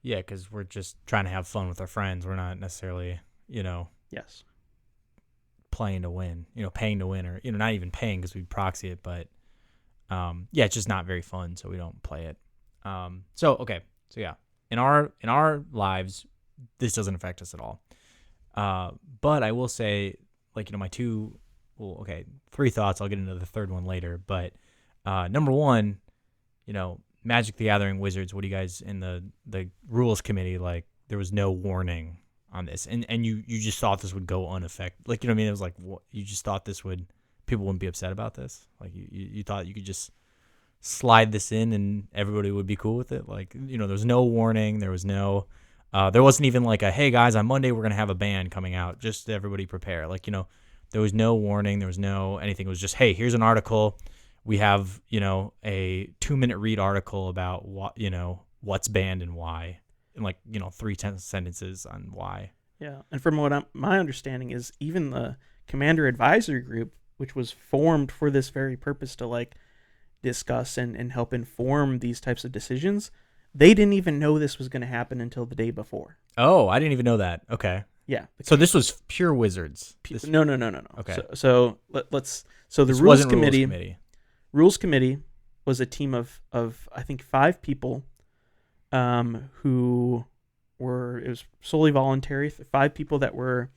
Yeah, because we're just trying to have fun with our friends. We're not necessarily, yes, playing to win, paying to win, or not even paying because we proxy it, but. Yeah, it's just not very fun, so we don't play it. So yeah, in our lives, this doesn't affect us at all. But I will say, like, my three thoughts. I'll get into the third one later. But number one, Magic the Gathering Wizards. What do you guys in the rules committee, like? There was no warning on this, and you just thought this would go unaffected. Like, it was like, what, you just thought people wouldn't be upset about this? Like, you thought you could just slide this in and everybody would be cool with it? Like, there's no warning. There was no, there wasn't even like a, hey guys, on Monday we're going to have a ban coming out. Just everybody prepare. Like, There was no warning. There was no anything. It was just, hey, here's an article. We have, a 2-minute read article about what, what's banned and why, and 3 sentences on why. Yeah, and from what my understanding is, even the Commander Advisory Group, which was formed for this very purpose to discuss and help inform these types of decisions, they didn't even know this was going to happen until the day before. Oh, I didn't even know that. Okay. Yeah. So this was pure Wizards. No. Okay. So let's. So the This rules wasn't committee. Rules committee was a team of I think 5 people, who were, it was solely voluntary. 5 people that were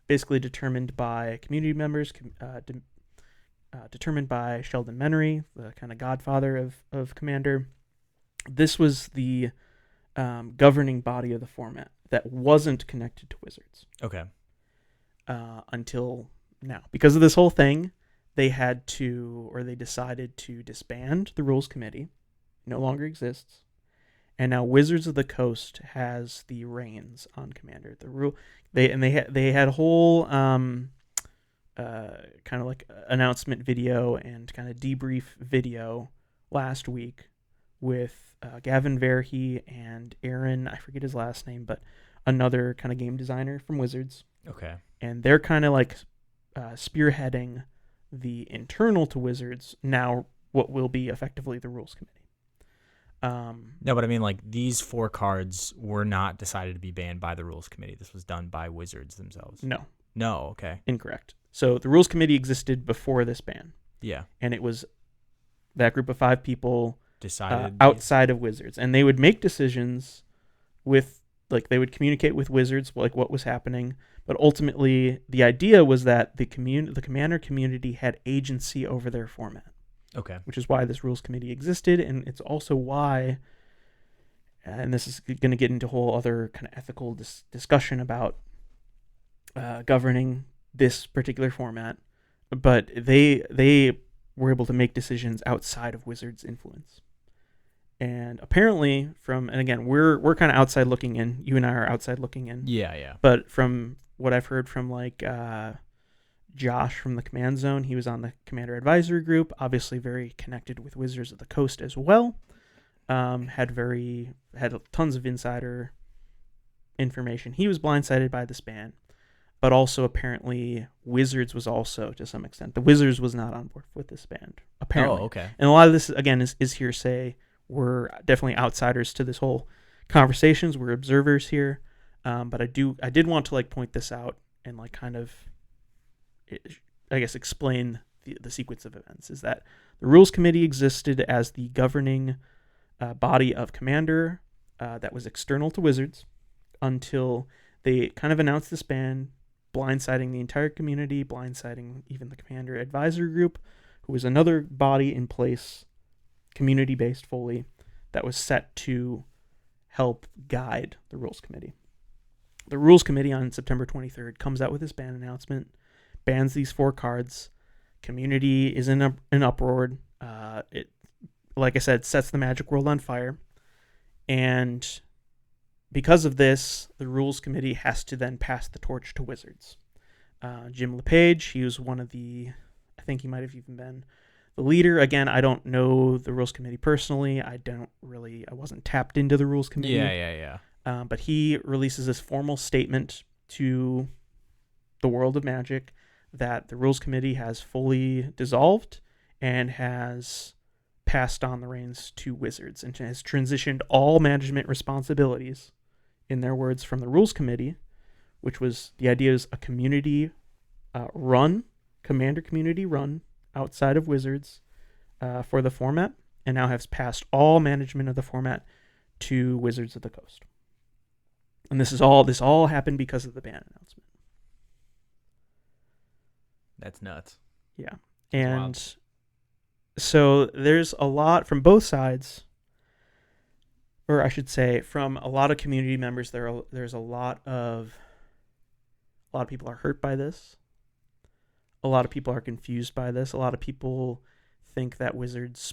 basically determined by community members, determined by Sheldon Menery, the kind of godfather of Commander. This was the governing body of the format that wasn't connected to Wizards. Okay. Until now. Because of this whole thing, they decided to disband the Rules Committee. No longer exists. And now Wizards of the Coast has the reins on Commander. They had a whole kind of announcement video and kind of debrief video last week with Gavin Verhey and Aaron, I forget his last name, but another kind of game designer from Wizards. Okay. And they're kind of spearheading the internal to Wizards, now what will be effectively the Rules Committee. No, but I mean, these 4 cards were not decided to be banned by the Rules Committee. This was done by Wizards themselves. No. Okay. Incorrect. So the Rules Committee existed before this ban. Yeah. And it was that group of 5 people Decided outside of Wizards. And they would make decisions with, they would communicate with Wizards, what was happening. But ultimately, the idea was that the Commander community had agency over their format. Okay. Which is why this Rules Committee existed, and it's also why, and this is going to get into a whole other kind of ethical discussion about governing this particular format, but they were able to make decisions outside of Wizards' influence. And apparently and again, we're kind of outside looking in. You and I are outside looking in. Yeah. But from what I've heard from Josh from the Command Zone, he was on the Commander Advisory Group, obviously very connected with Wizards of the Coast as well. Had tons of insider information. He was blindsided by this ban, but also apparently Wizards was also, to some extent, the Wizards was not on board with this ban, apparently. Oh, okay. And a lot of this, again, is hearsay. We're definitely outsiders to this whole conversations. We're observers here. But I did want to point this out and kind of, I guess, explain the sequence of events. Is that the Rules Committee existed as the governing body of Commander that was external to Wizards until they kind of announced this ban, blindsiding the entire community, blindsiding even the Commander Advisory Group, who was another body in place, community-based fully, that was set to help guide the Rules Committee. The Rules Committee on September 23rd comes out with this ban announcement, bans these 4 cards. Community is in an uproar. It, like I said, sets the Magic world on fire. And because of this, the Rules Committee has to then pass the torch to Wizards. Jim LePage, he was one of I think he might have even been the leader. Again, I don't know the Rules Committee personally. I wasn't tapped into the Rules Committee. Yeah. But he releases this formal statement to the world of Magic that the Rules Committee has fully dissolved and has passed on the reins to Wizards and has transitioned all management responsibilities, in their words, from the Rules Committee, which was, the idea is a community run, Commander community run outside of Wizards for the format, and now has passed all management of the format to Wizards of the Coast. And this all happened because of the ban announcement. That's nuts. Yeah. That's and wild. So there's a lot from both sides, or I should say from a lot of community members. There's a lot of people are hurt by this. A lot of people are confused by this. A lot of people think that Wizards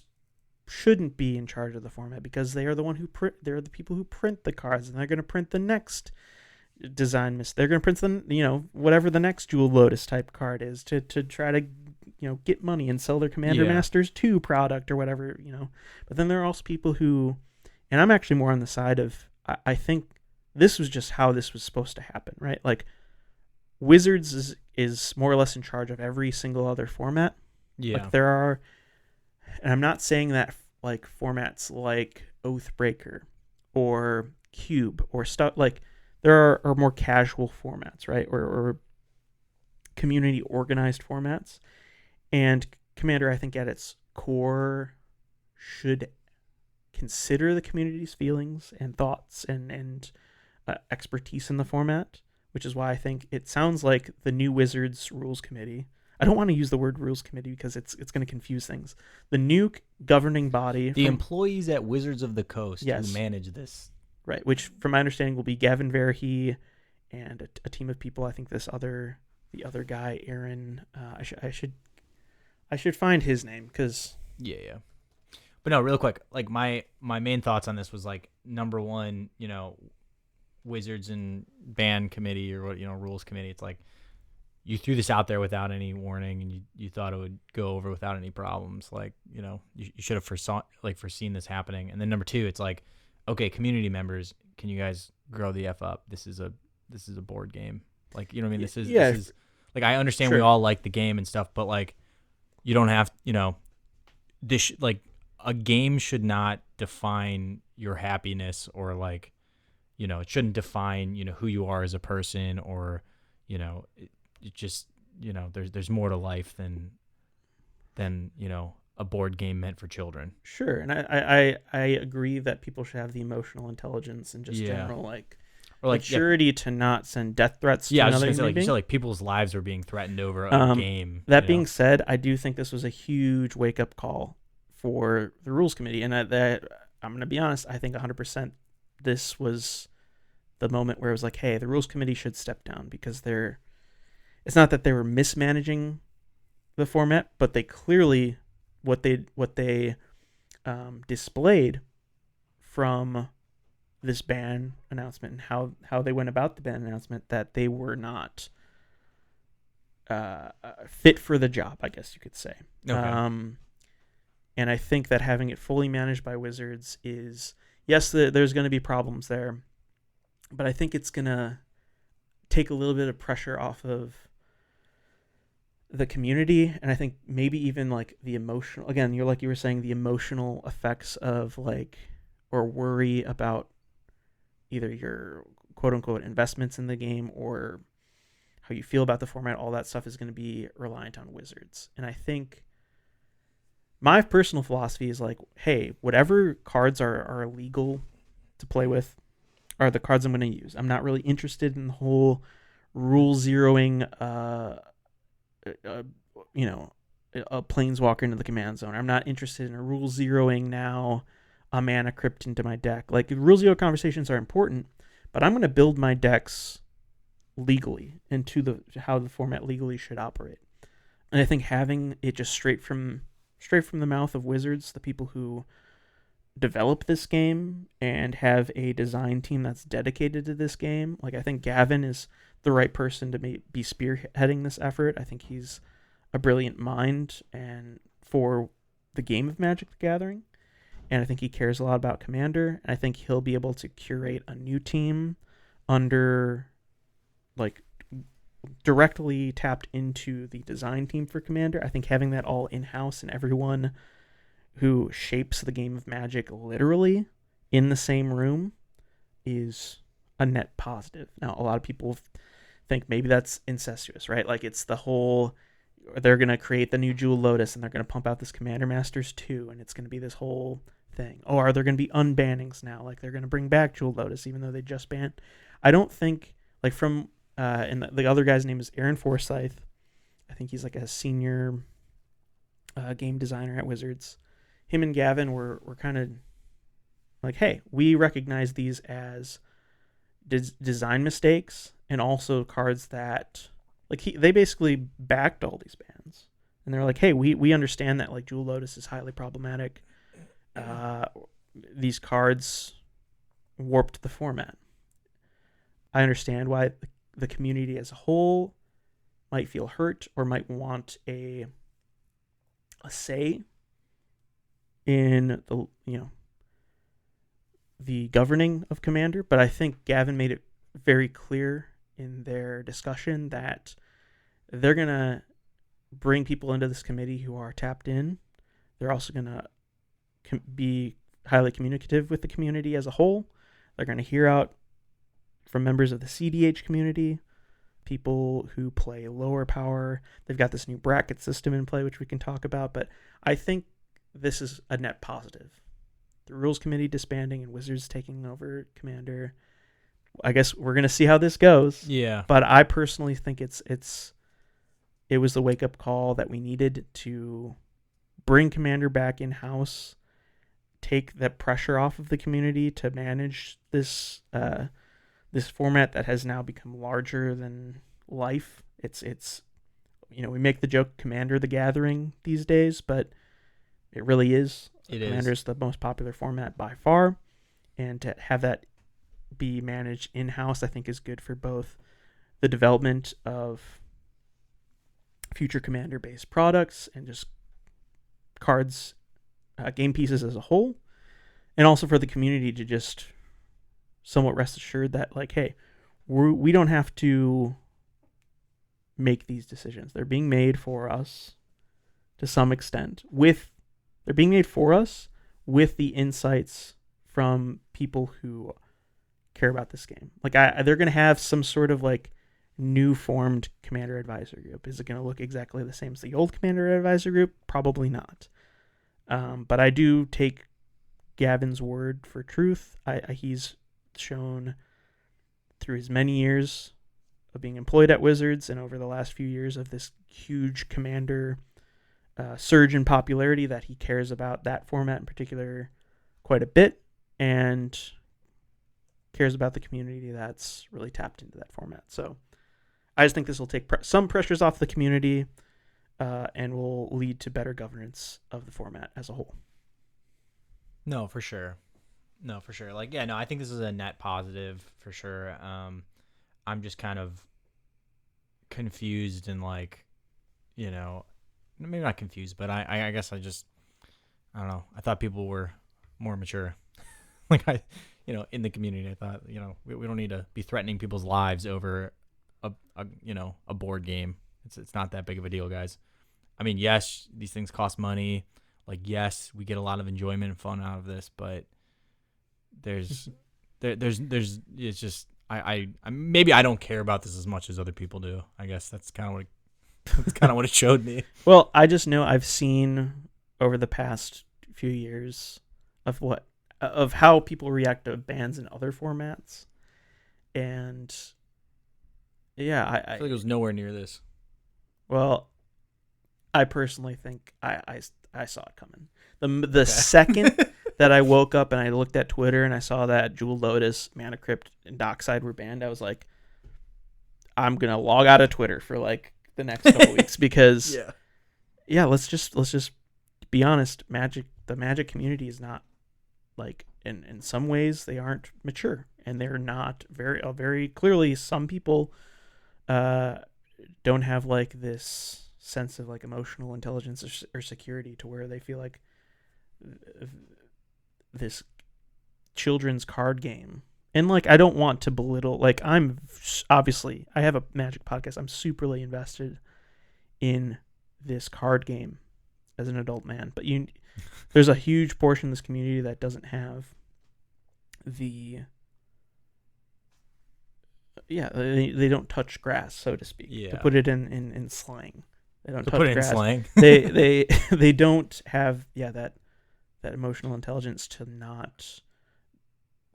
shouldn't be in charge of the format because they are the people who print the cards, and they're going to print the next design they're going to print them, whatever the next Jewel Lotus type card is to try to, get money and sell their Commander Masters 2 product or whatever, But then there are also people who, and I'm actually more on the side of, I think this was just how this was supposed to happen, right? Like, Wizards is more or less in charge of every single other format. Yeah. Like, there are, and I'm not saying that like formats like Oathbreaker or Cube or stuff, like there are more casual formats, right? Or community organized formats. And Commander, I think at its core, should consider the community's feelings and thoughts and expertise in the format, which is why I think it sounds like the new Wizards Rules Committee. I don't want to use the word Rules Committee because it's going to confuse things. The new governing body. The employees at Wizards of the Coast Yes. who manage this. Right, which from my understanding will be Gavin Verhey and a team of people. I think the other guy, Aaron. I should find his name because. Yeah. But no, real quick, like my main thoughts on this was like, number one, Wizards and ban committee or what, rules committee. It's like, you threw this out there without any warning, and you thought it would go over without any problems. Like, you should have foreseen this happening. And then number two, it's like, okay, community members, can you guys grow the F up? This is a board game. Like, you know what I mean? This is like, I understand Sure. We all like the game and stuff, but like, you don't have, this, like, a game should not define your happiness, or like, it shouldn't define, who you are as a person, or, it just, there's more to life than a board game meant for children. Sure, and I agree that people should have the emotional intelligence and just general maturity to not send death threats to another human being. Like people's lives are being threatened over a game. That being said, I do think this was a huge wake up call for the Rules Committee, and that I'm going to be honest, I think 100% this was the moment where it was like, hey, the Rules Committee should step down, because it's not that they were mismanaging the format, but they clearly what they displayed from this ban announcement and how they went about the ban announcement, that they were not fit for the job, I guess you could say. Okay. And I think that having it fully managed by Wizards is, yes, there's going to be problems there, but I think it's going to take a little bit of pressure off of the community, and I think maybe even like the emotional, again, you were saying, the emotional effects of like, or worry about either your quote unquote investments in the game or how you feel about the format. All that stuff is going to be reliant on Wizards. And I think my personal philosophy is like, hey, whatever cards are legal to play with are the cards I'm going to use. I'm not really interested in the whole rule zeroing a planeswalker into the command zone. I'm not interested in a rule zeroing now a mana crypt into my deck. Like, rule zero conversations are important, but I'm going to build my decks legally into how the format legally should operate. And I think having it just straight from the mouth of Wizards, the people who develop this game and have a design team that's dedicated to this game, like, I think Gavin is the right person to be spearheading this effort. I think he's a brilliant mind and for the game of Magic the Gathering, and I think he cares a lot about Commander, and I think he'll be able to curate a new team under, like, directly tapped into the design team for Commander. I think having that all in-house and everyone who shapes the game of Magic literally in the same room is a net positive. Now, a lot of people think maybe that's incestuous, right? Like, it's the whole, they're going to create the new Jewel Lotus and they're going to pump out this Commander Masters 2, and it's going to be this whole thing. Oh, are there going to be unbannings now? Like, they're going to bring back Jewel Lotus even though they just banned. I don't think, like, from and the other guy's name is Aaron Forsyth. I think he's like a senior game designer at Wizards. Him and Gavin were kind of like, hey, we recognize these as design mistakes and also cards that, like, they basically backed all these bans. And they're like, hey, we understand that, like, Jewel Lotus is highly problematic. These cards warped the format. I understand why the community as a whole might feel hurt or might want a say in the governing of Commander, but I think Gavin made it very clear in their discussion that they're going to bring people into this committee who are tapped in. They're also going to be highly communicative with the community as a whole. They're going to hear out from members of the CDH community, people who play lower power. They've got this new bracket system in play, which we can talk about, but I think this is a net positive. The Rules Committee disbanding and Wizards taking over Commander. I guess we're going to see how this goes. Yeah. But I personally think it was the wake-up call that we needed to bring Commander back in-house, take that pressure off of the community to manage this this format that has now become larger than life. It's we make the joke Commander the Gathering these days, but it really is. Commander is the most popular format by far, and to have that be managed in-house, I think, is good for both the development of future Commander-based products and just cards, game pieces as a whole, and also for the community to just somewhat rest assured that, like, hey, we don't have to make these decisions. They're being made for us to some extent. They're being made for us with the insights from people who care about this game. Like, they're going to have some sort of like new formed Commander Advisory Group. Is it going to look exactly the same as the old Commander Advisory Group? Probably not. But I do take Gavin's word for truth. He's shown through his many years of being employed at Wizards and over the last few years of this huge Commander surge in popularity that he cares about that format in particular quite a bit, and cares about the community that's really tapped into that format. So I just think this will take some pressures off the community and will lead to better governance of the format as a whole. No, for sure. Like, yeah, no, I think this is a net positive for sure. I'm just kind of confused and like, maybe not confused, but I guess I don't know. I thought people were more mature. Like in the community, I thought, we don't need to be threatening people's lives over a board game. It's not that big of a deal, guys. I mean, yes, these things cost money. Like, yes, we get a lot of enjoyment and fun out of this, but there's it's just I maybe I don't care about this as much as other people do. I guess that's kind of what it showed me. Well, I just know I've seen over the past few years of how people react to bans in other formats, and yeah, I feel like it was nowhere near this. Well, I personally think I saw it coming. The second that I woke up and I looked at Twitter and I saw that Jewel Lotus, Mana Crypt, and Dockside were banned, I was like, I'm gonna log out of Twitter for like the next couple weeks because let's just be honest. The Magic community is not, like, in some ways they aren't mature, and they're not very clearly, some people don't have like this sense of like emotional intelligence or security to where they feel like this children's card game. And like, I don't want to belittle, like, I have a Magic podcast. I'm superly invested in this card game as an adult man, but there's a huge portion of this community that doesn't have they don't touch grass, so to speak, to put it in slang. They don't touch grass. In slang. they don't have that emotional intelligence to not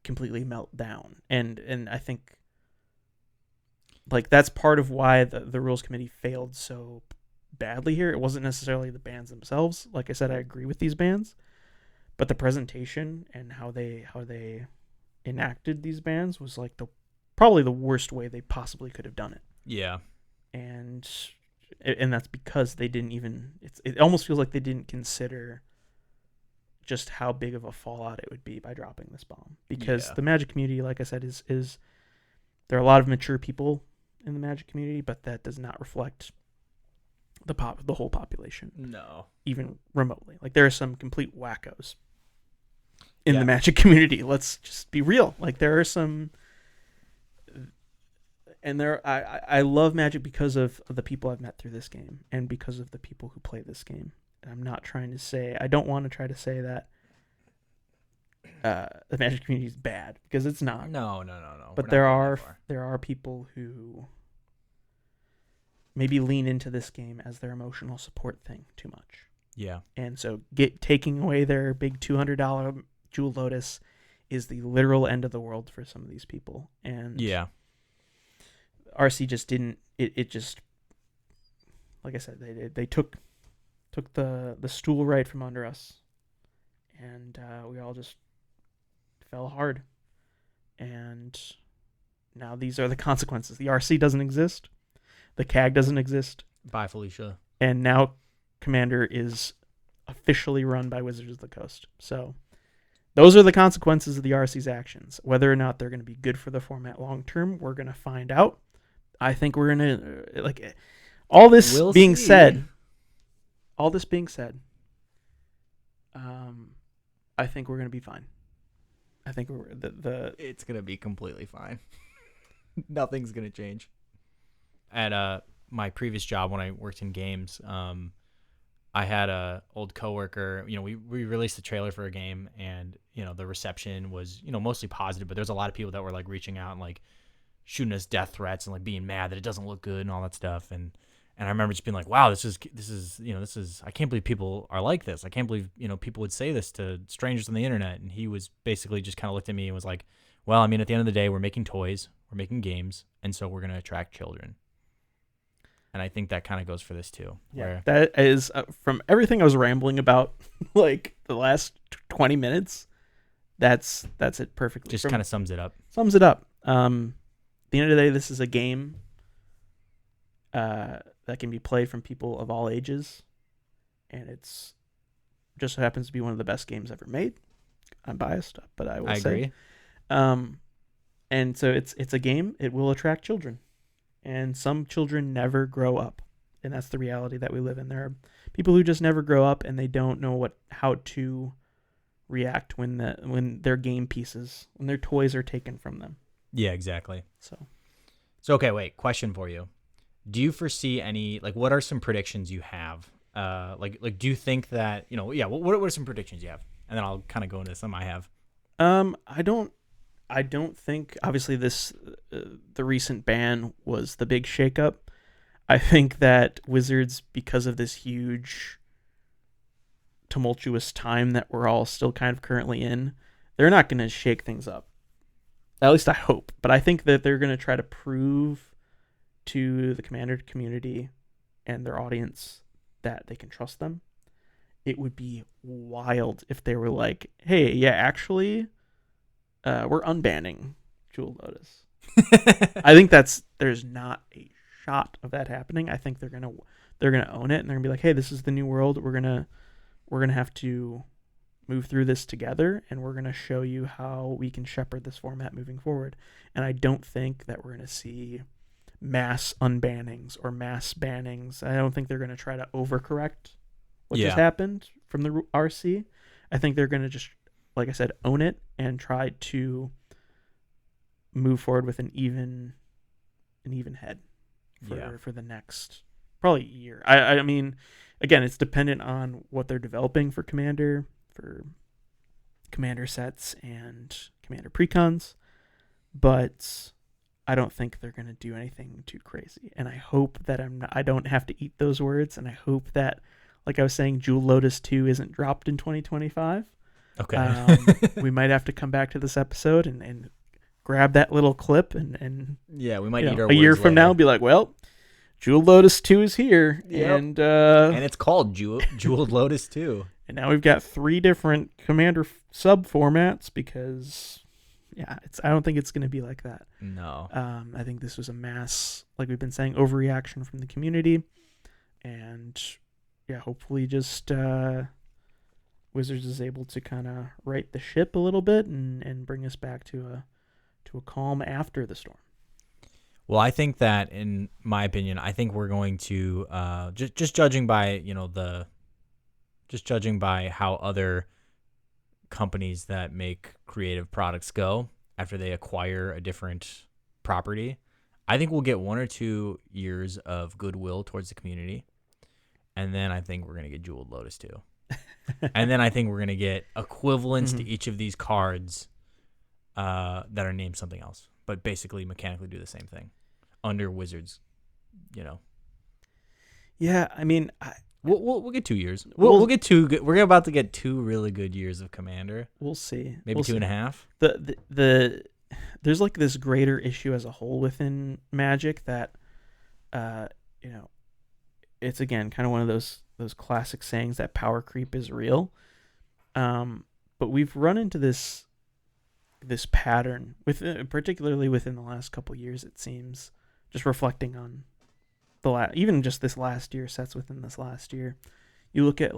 completely melt down, and I think like that's part of why the Rules Committee failed so badly here. It wasn't necessarily the bans themselves. Like I said, I agree with these bans, but the presentation and how they enacted these bans was like probably the worst way they possibly could have done it. Yeah. And that's because they didn't even, it almost feels like they didn't consider just how big of a fallout it would be by dropping this bomb, because the Magic community, like I said, is there are a lot of mature people in the Magic community, but that does not reflect the whole population, No. even remotely. Like, there are some complete wackos in the Magic community. Let's just be real. Like, there are some, and I love Magic because of the people I've met through this game and because of the people who play this game. And I'm not trying to say, I don't want to try to say that the Magic community is bad, because it's not. No. But there are people who maybe lean into this game as their emotional support thing too much. Yeah. And so taking away their big $200 Jewel Lotus is the literal end of the world for some of these people. And yeah, RC just didn't. It just, like I said, they took the stool right from under us, and we all just fell hard. And now these are the consequences. The RC doesn't exist. The CAG doesn't exist. Bye, Felicia. And now Commander is officially run by Wizards of the Coast. So those are the consequences of the RC's actions. Whether or not they're going to be good for the format long term, we're going to find out. I think we're going to, like, all this being said, I think we're going to be fine. I think it's going to be completely fine. Nothing's going to change. At my previous job when I worked in games, I had a old coworker. We released the trailer for a game, and the reception was mostly positive, but there's a lot of people that were like reaching out and like shooting us death threats and like being mad that it doesn't look good and all that stuff. And I remember just being like, wow, this is I can't believe people are like this. I can't believe people would say this to strangers on the internet. And he was basically just kind of looked at me and was like, well, I mean, at the end of the day, we're making toys, we're making games, and so we're going to attract children. And I think that kind of goes for this too. Yeah, that is from everything I was rambling about, like the last 20 minutes. That's it perfectly. Just kind of sums it up. At the end of the day, this is a game that can be played from people of all ages, and it's just so happens to be one of the best games ever made. I'm biased, but I agree. And so it's a game. It will attract children. And some children never grow up, and that's the reality that we live in. There are people who just never grow up, and they don't know how to react when their game pieces, when their toys are taken from them. Yeah, exactly. So okay, wait. Question for you: do you foresee any what are some predictions you have? Like, do you think that what are some predictions you have? And then I'll kind of go into some I have. I don't think, obviously, the recent ban was the big shakeup. I think that Wizards, because of this huge tumultuous time that we're all still kind of currently in, they're not going to shake things up. At least I hope. But I think that they're going to try to prove to the Commander community and their audience that they can trust them. It would be wild if they were like, hey, yeah, actually, we're unbanning Jewel Lotus. I think there's not a shot of that happening. I think they're gonna own it, and they're gonna be like, hey, this is the new world. We're gonna have to move through this together, and we're gonna show you how we can shepherd this format moving forward. And I don't think that we're gonna see mass unbannings or mass bannings. I don't think they're gonna try to overcorrect what just happened from the RC. I think they're gonna just, like I said, own it and try to move forward with an even head for the next probably year. I mean, again, it's dependent on what they're developing for Commander sets and Commander precons, but I don't think they're going to do anything too crazy. And I hope that I don't have to eat those words, and I hope that, like I was saying, Jewel Lotus 2 isn't dropped in 2025. Okay. We might have to come back to this episode and grab that little clip and yeah, we might eat our a year words from later. now and be like, well, Jewel Lotus 2 is here. Yep. And it's called Jeweled Lotus 2. And now we've got 3 different Commander sub formats because I don't think it's going to be like that. No. I think this was a mass, like we've been saying, overreaction from the community, and hopefully just Wizards is able to kind of right the ship a little bit and bring us back to a calm after the storm. Well, I think that, in my opinion, I think we're going to just judging by just judging by how other companies that make creative products go after they acquire a different property. I think we'll get 1 or 2 years of goodwill towards the community, and then I think we're gonna get Jeweled Lotus too, and then I think we're gonna get equivalents to each of these cards that are named something else, but basically mechanically do the same thing under Wizards. Yeah, I mean, We'll get 2 years. We'll get 2. We're about to get 2 really good years of Commander. we'll see. Maybe We'll 2.5. The there's like this greater issue as a whole within Magic that it's again kind of one of those classic sayings that power creep is real. But we've run into this pattern particularly within the last couple of years, it seems, just reflecting on even just this last year, sets within this last year. You look at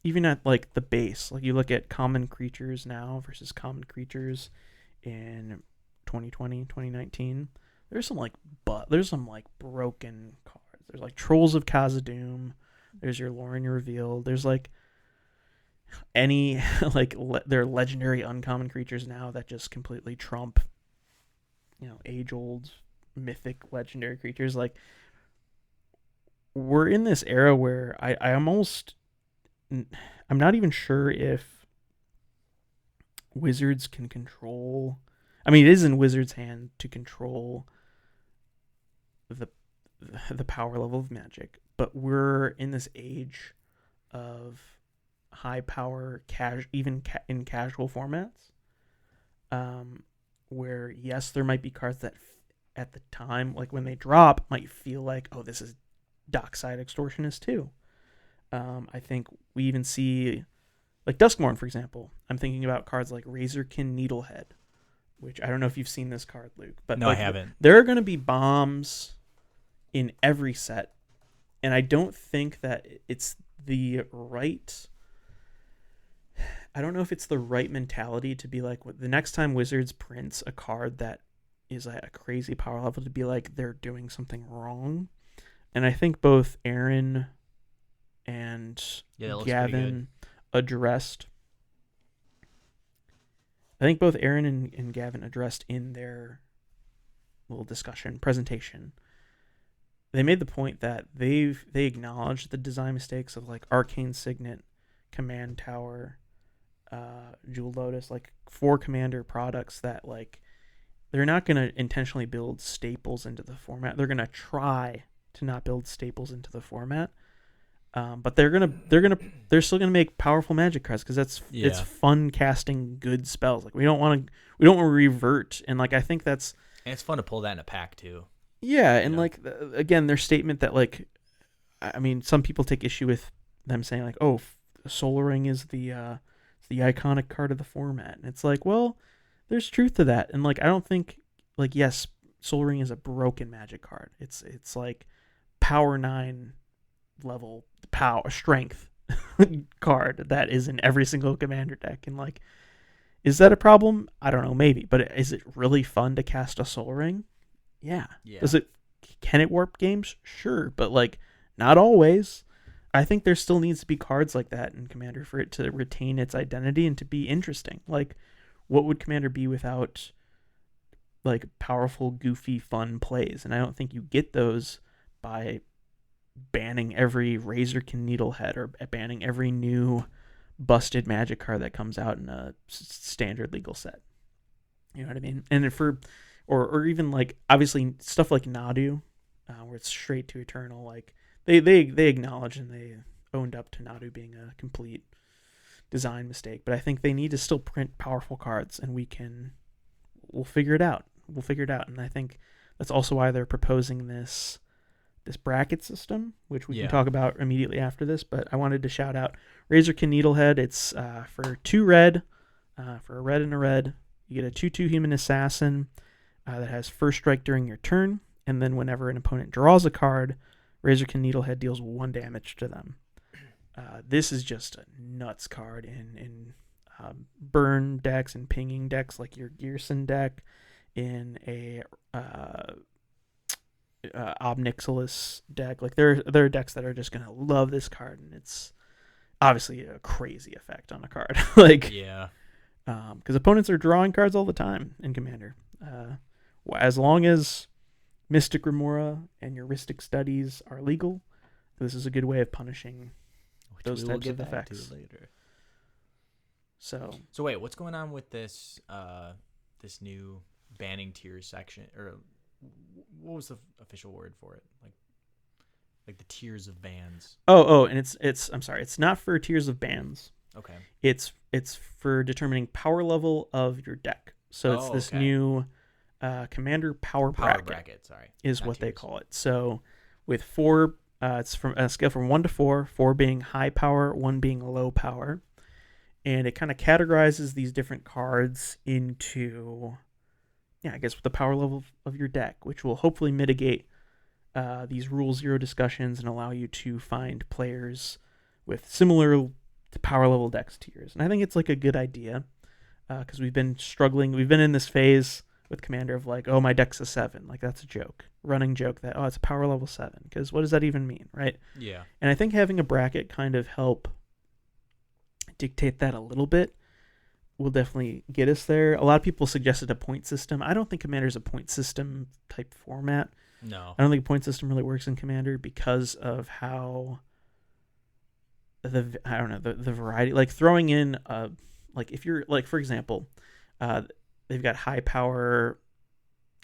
even at the base, you look at common creatures now versus common creatures in 2020, 2019. There's some broken cards. There's Trolls of Khazad-dûm. There's your Lorien Revealed. There's any there are legendary uncommon creatures now that just completely trump age old mythic legendary creatures. We're in this era where I'm not even sure if Wizards can control. I mean, it is in Wizards' hand to control the power level of Magic, but we're in this age of high power even in casual formats, where yes, there might be cards that at the time, when they drop, might feel like, oh, this is Dockside Extortionist too. I think we even see Duskmourn, for example. I'm thinking about cards like Razorkin Needlehead, which I don't know if you've seen this card, Luke, but no, I haven't. There are going to be bombs in every set, and I don't think that it's the right. I don't know if it's the right mentality to be the next time Wizards prints a card that is at a crazy power level, to be they're doing something wrong. And I think both Aaron and Gavin addressed. I think both Aaron and Gavin addressed in their little presentation. They made the point that they acknowledged the design mistakes of Arcane Signet, Command Tower, Jeweled Lotus, 4 Commander products that they're not going to intentionally build staples into the format. They're going to try to not build staples into the format, but they're still gonna make powerful Magic cards because it's fun casting good spells. We don't want to revert, and I think that's, and it's fun to pull that in a pack too. Yeah, and again, their statement that I mean, some people take issue with them saying oh, Soul Ring is the iconic card of the format, and it's well, there's truth to that, and I don't think yes, Soul Ring is a broken Magic card. It's Power 9 level power strength card that is in every single Commander deck, and is that a problem? I don't know, maybe, but is it really fun to cast a Soul Ring? Yeah. Can it warp games? Sure, but not always. I think there still needs to be cards like that in Commander for it to retain its identity and to be interesting. What would Commander be without powerful, goofy, fun plays? And I don't think you get those by banning every Razorkin Needlehead or banning every new busted Magic card that comes out in a standard legal set. You know what I mean? And or even obviously stuff like Nadu, where it's straight to Eternal. They acknowledge and they owned up to Nadu being a complete design mistake, but I think they need to still print powerful cards, and we'll figure it out. And I think that's also why they're proposing this bracket system, which we can talk about immediately after this. But I wanted to shout out Razorkin Needlehead. It's for 2 red, for a red and a red. You get a 2/2 human assassin that has first strike during your turn, and then whenever an opponent draws a card, Razorkin Needlehead deals 1 damage to them. This is just a nuts card in burn decks and pinging decks like your Gearson deck. in a Obnixilis deck. Like there are decks that are just gonna love this card, and it's obviously a crazy effect on a card. Like Yeah. because opponents are drawing cards all the time in Commander. As long as Mystic Remora and Heuristic Studies are legal, this is a good way of punishing those types of effects. Later. So wait, what's going on with this this new banning tiers section, or what was the official word for it? Like the tiers of bans. and it's I'm sorry, it's not for tiers of bans. Okay. It's for determining power level of your deck. So it's this new Commander power bracket. Sorry, is what they call it. So with 4, it's from a scale from 1 to 4, 4 being high power, 1 being low power, and it kind of categorizes these different cards into, I guess, the power level of your deck, which will hopefully mitigate these Rule Zero discussions and allow you to find players with similar power level decks tiers. And I think it's like a good idea because we've been struggling. We've been in this phase with Commander of like, oh, my deck's a 7. Like, that's a joke. Running joke that, oh, it's a power level 7. Because what does that even mean, right? Yeah. And I think having a bracket kind of help dictate that a little bit will definitely get us there. A lot of people suggested a point system. I don't think Commander's a point system type format. No. I don't think a point system really works in Commander because of how the variety, like throwing in like if you're like, for example, they've got high power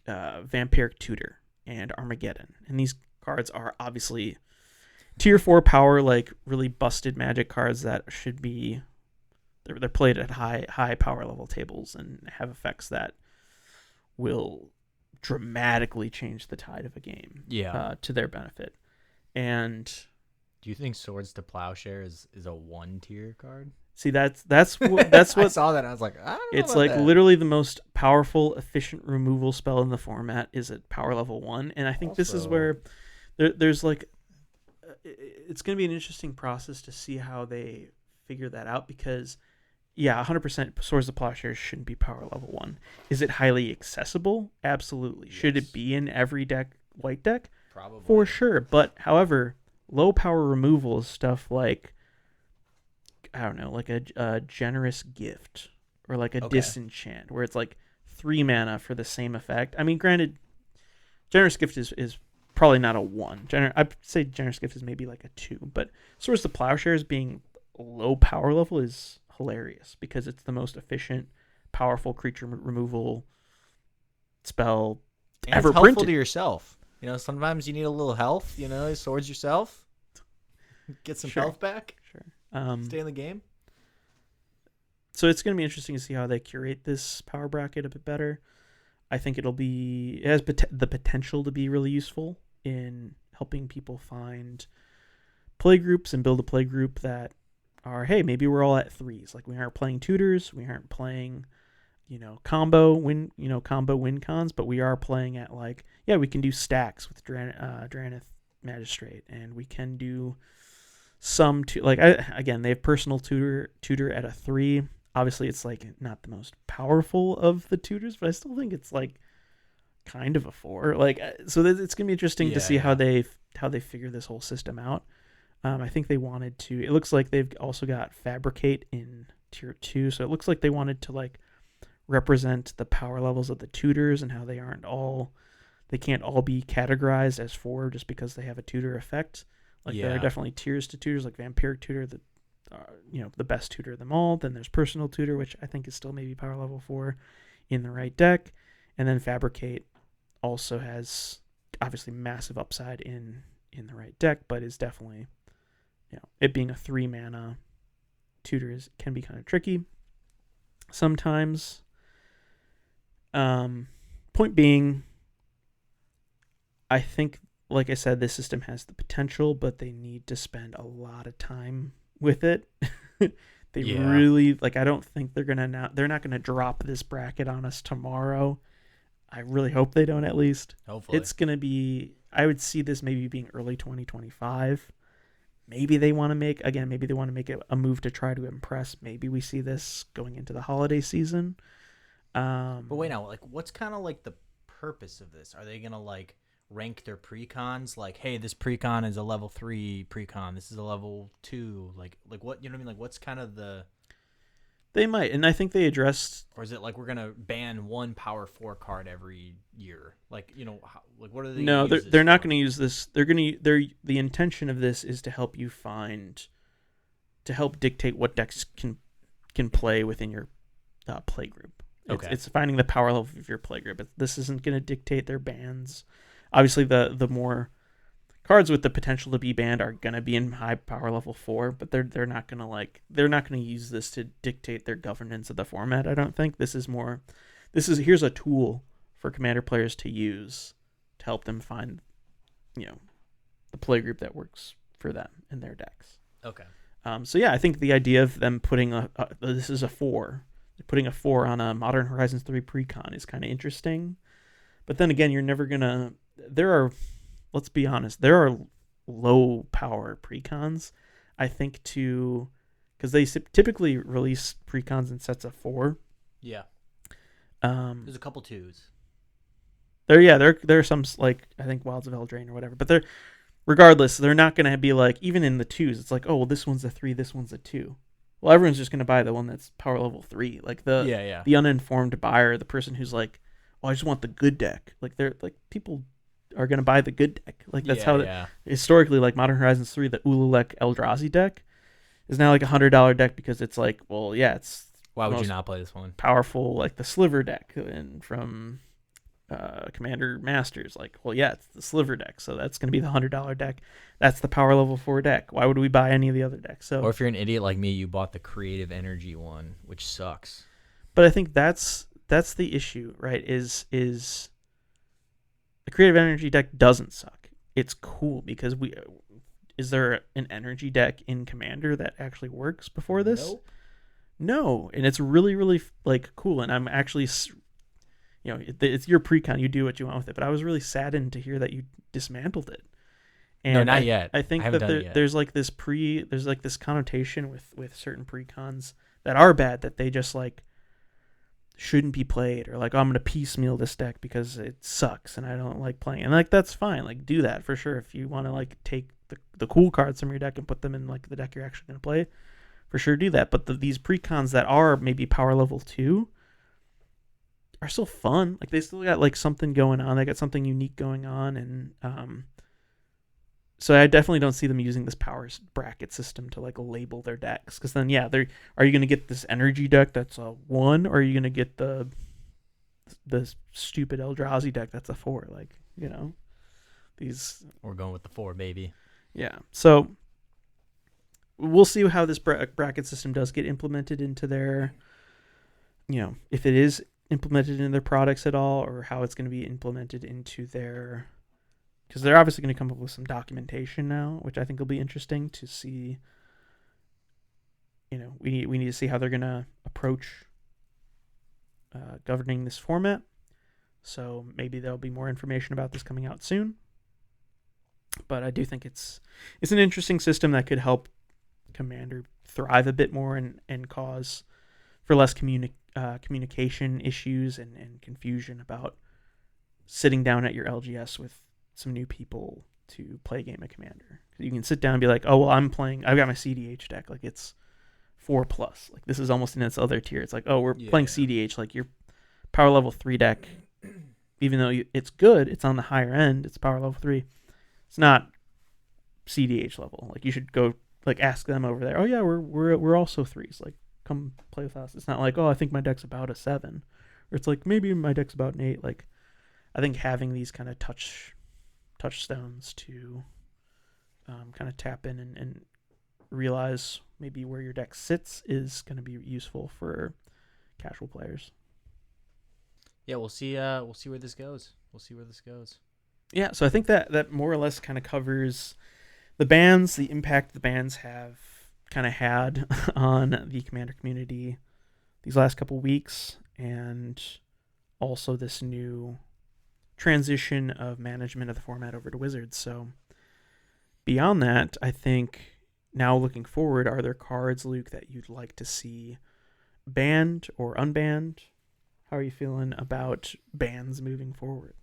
Vampiric Tutor and Armageddon, and these cards are obviously tier 4 power, like really busted Magic cards that should be they're played at high power level tables and have effects that will dramatically change the tide of a game to their benefit. And do you think Swords to Plowshare is a 1 tier card? See, that's what I saw that and I was like, I don't know. It's like that. Literally the most powerful, efficient removal spell in the format is at power level 1, and I think also, this is where there's like it's going to be an interesting process to see how they figure that out, because 100% Swords to Plowshare shouldn't be power level 1. Is it highly accessible? Absolutely. Yes. Should it be in every white deck? Probably. For sure. But however, low power removal is stuff like, I don't know, like a Generous Gift or like a Disenchant, where it's like 3 mana for the same effect. I mean, granted, Generous Gift is probably not a 1. I'd say Generous Gift is maybe like a 2, but Swords to Plowshares being low power level is hilarious because it's the most efficient, powerful creature removal spell and ever it's helpful printed. To yourself. You know, sometimes you need a little health. You know, swords yourself, get some health back. Sure. Stay in the game. So it's going to be interesting to see how they curate this power bracket a bit better. I think it has the potential to be really useful in helping people find play groups and build a play group that are, hey, maybe we're all at 3s. Like we aren't playing tutors, we aren't playing, combo win cons, but we are playing at like, we can do stacks with Drannith Magistrate, and we can do some again, they have personal tutor at a 3. Obviously it's like not the most powerful of the tutors, but I still think it's like kind of a 4. Like, so it's gonna be interesting to see how they figure this whole system out. I think they wanted to. It looks like they've also got Fabricate in tier 2, so it looks like they wanted to like represent the power levels of the tutors and how they can't all be categorized as 4 just because they have a tutor effect. Like there are definitely tiers to tutors, like Vampiric Tutor, that the best tutor of them all. Then there's Personal Tutor, which I think is still maybe power level 4 in the right deck, and then Fabricate also has obviously massive upside in the right deck, but is definitely, it being a 3 mana tutor can be kind of tricky sometimes. Point being, I think, like I said, this system has the potential, but they need to spend a lot of time with it. Really, like, I don't think they're not gonna drop this bracket on us tomorrow. I really hope they don't, at least. Hopefully. It's gonna be, I would see this maybe being early 2025. Maybe they want to make a move to try to impress. Maybe we see this going into the holiday season. But wait now, like what's kind of like the purpose of this? Are they gonna like rank their precons? Like, hey, this precon is a level 3 precon. This is a level 2. Like what? You know what I mean? Like, what's kind of the? They might, and I think they addressed. Or is it like we're gonna ban one power 4 card every year? Like, like what are they? No, gonna use they're not for? going to use this. The intention of this is to help you to help dictate what decks can play within your play group. Okay. It's finding the power level of your play group. This isn't going to dictate their bans. Obviously, the more cards with the potential to be banned are going to be in high power level 4, but they're not going to use this to dictate their governance of the format. I don't think here's a tool for Commander players to use to help them find, the play group that works for them and their decks. Okay. So yeah, I think the idea of them putting this is a 4, putting a 4 on a Modern Horizons 3 precon is kind of interesting. But then again, you're never gonna. Let's be honest, there are low power precons. I think because they typically release precons in sets of 4. Yeah. There's a couple 2s. There are some, like I think Wilds of Eldraine or whatever, but regardless, they're not going to be like, even in the 2s, it's like, oh, well, this one's a 3, this one's a 2. Well, everyone's just going to buy the one that's power level 3. Like the uninformed buyer, the person who's like, oh, I just want the good deck. Like they're like, people are going to buy the good deck. Like that's historically, like Modern Horizons 3, the Ululek Eldrazi deck is now like $100 deck because it's like, well, yeah, it's why would you not play this one? Powerful, like the Sliver deck and from Commander Masters. Like, well, yeah, it's the Sliver deck, so that's going to be the $100 deck. That's the power level 4 deck. Why would we buy any of the other decks? So, or if you're an idiot like me, you bought the Creative Energy one, which sucks. But I think that's the issue, right? Is the Creative Energy deck doesn't suck. It's cool because is there an energy deck in Commander that actually works before this? Nope. No, and it's really, really like cool. And I'm actually, it's your precon. You do what you want with it. But I was really saddened to hear that you dismantled it. And no, not yet. I think there's like this connotation with certain precons that are bad, that they just like shouldn't be played, or like, oh, I'm gonna piecemeal this deck because it sucks and I don't like playing. And like, that's fine. Like, do that for sure if you want to like take the cool cards from your deck and put them in like the deck you're actually gonna play. For sure, do that. But these precons that are maybe power level 2 are still fun. Like, they still got like something going on. They got something unique going on, and so I definitely don't see them using this power bracket system to like label their decks. Because then, yeah, are you going to get this energy deck that's a 1, or are you going to get the stupid Eldrazi deck that's a 4? Like, these. We're going with the 4, baby. Yeah. So we'll see how this bracket system does get implemented into their, if it is implemented in their products at all, or how it's going to be implemented into their, because they're obviously going to come up with some documentation now, which I think will be interesting to see. We need to see how they're going to approach governing this format. So maybe there'll be more information about this coming out soon. But I do think it's an interesting system that could help Commander thrive a bit more and cause for less communication issues and confusion about sitting down at your LGS with some new people to play a game of Commander. You can sit down and be like, oh, well, I've got my CDH deck. Like, it's 4+. Like, this is almost in its other tier. It's like, oh, we're playing CDH. Like, your power level 3 deck, even though it's good, it's on the higher end. It's power level 3. It's not CDH level. Like, you should go like ask them over there. Oh yeah, we're also 3s. Like, come play with us. It's not like, oh, I think my deck's about a 7, or it's like maybe my deck's about an 8. Like, I think having these kind of touchstones to kind of tap in and realize maybe where your deck sits is going to be useful for casual players. Yeah, we'll see. We'll see where this goes. Yeah, so I think that more or less kind of covers the bans, the impact the bans have kind of had on the Commander community these last couple weeks, and also this new transition of management of the format over to Wizards. So beyond that, I think now looking forward, are there cards, Luke, that you'd like to see banned or unbanned? How are you feeling about bans moving forward?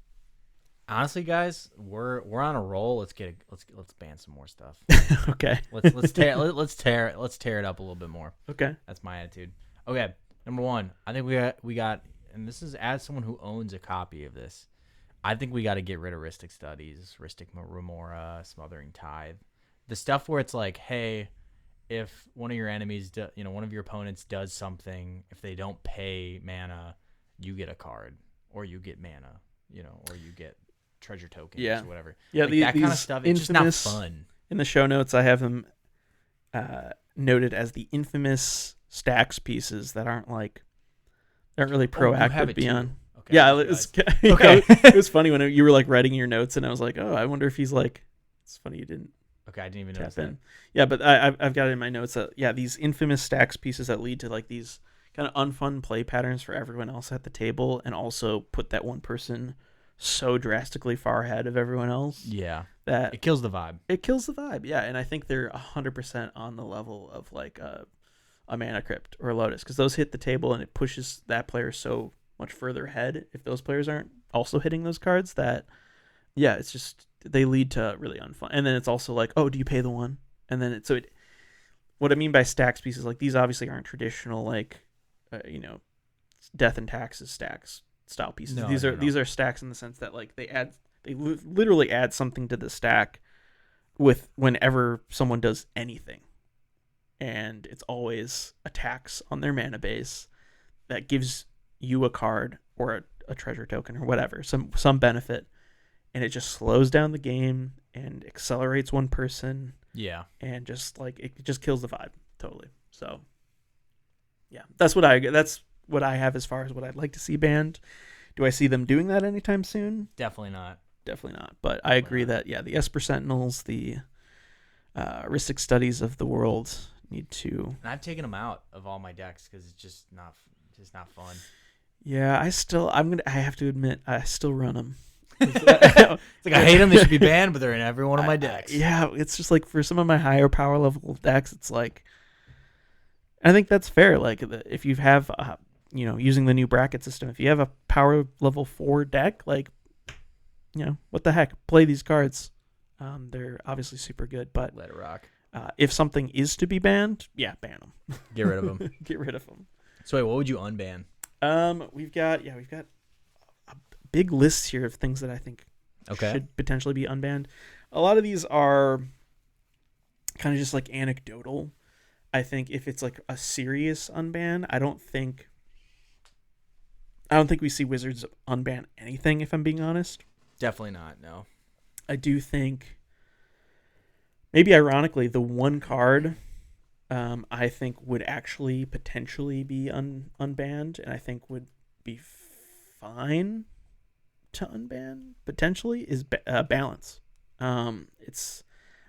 Honestly, guys, we're on a roll. Let's ban some more stuff. Okay. Let's tear it up a little bit more. Okay. That's my attitude. Okay, number one, I think we got, and this is as someone who owns a copy of this. I think we got to get rid of Ristic Studies, Ristic Remora, Smothering Tithe, the stuff where it's like, hey, if one of your enemies, one of your opponents does something, if they don't pay mana, you get a card, or you get mana, or you get treasure tokens, or whatever. Yeah, like that kind of stuff. It's just not fun. In the show notes, I have them noted as the infamous stacks pieces that aren't really proactive beyond. Okay, yeah, it was, okay. It was funny when you were like writing your notes, and I was like, oh, I wonder if he's like. It's funny you didn't. Okay, I didn't even notice that. that. Yeah, but I've got it in my notes that these infamous stacks pieces that lead to like these kind of unfun play patterns for everyone else at the table, and also put that one person so drastically far ahead of everyone else. Yeah, that it kills the vibe. It kills the vibe. Yeah, and I think they're 100% on the level of like a Mana Crypt or a Lotus, because those hit the table and it pushes that player so much further ahead. If those players aren't also hitting those cards, that it's just they lead to really unfun. And then it's also like, oh, do you pay the one? And then what I mean by stacks pieces, like these obviously aren't traditional like death and taxes stacks style pieces. No, these are stacks in the sense that like they literally add something to the stack with whenever someone does anything, and it's always a tax on their mana base that gives you a card or a treasure token or whatever, some benefit, and it just slows down the game and accelerates one person. Yeah, and just like it just kills the vibe totally. So yeah, that's what I have as far as what I'd like to see banned. Do I see them doing that anytime soon? Definitely not. But I agree that the Esper Sentinels, the Ristic Studies of the world need to. And I've taken them out of all my decks because it's just not fun. Yeah, I have to admit I still run them. It's like I hate them. They should be banned, but they're in every one of my decks. Yeah, it's just like for some of my higher power level decks, it's like I think that's fair. Like if you have using the new bracket system, if you have a power level 4 deck, like what the heck, play these cards. They're obviously super good, but let it rock. If something is to be banned, ban them. Get rid of them. Get rid of them. So wait, what would you unban? We've got a big list here of things that I think should potentially be unbanned. A lot of these are kind of just like anecdotal. I think if it's like a serious unban, I don't think we see Wizards unban anything, if I'm being honest. Definitely not, no. I do think, maybe ironically, the one card I think would actually potentially be unbanned, and I think would be fine to unban, potentially, is Balance.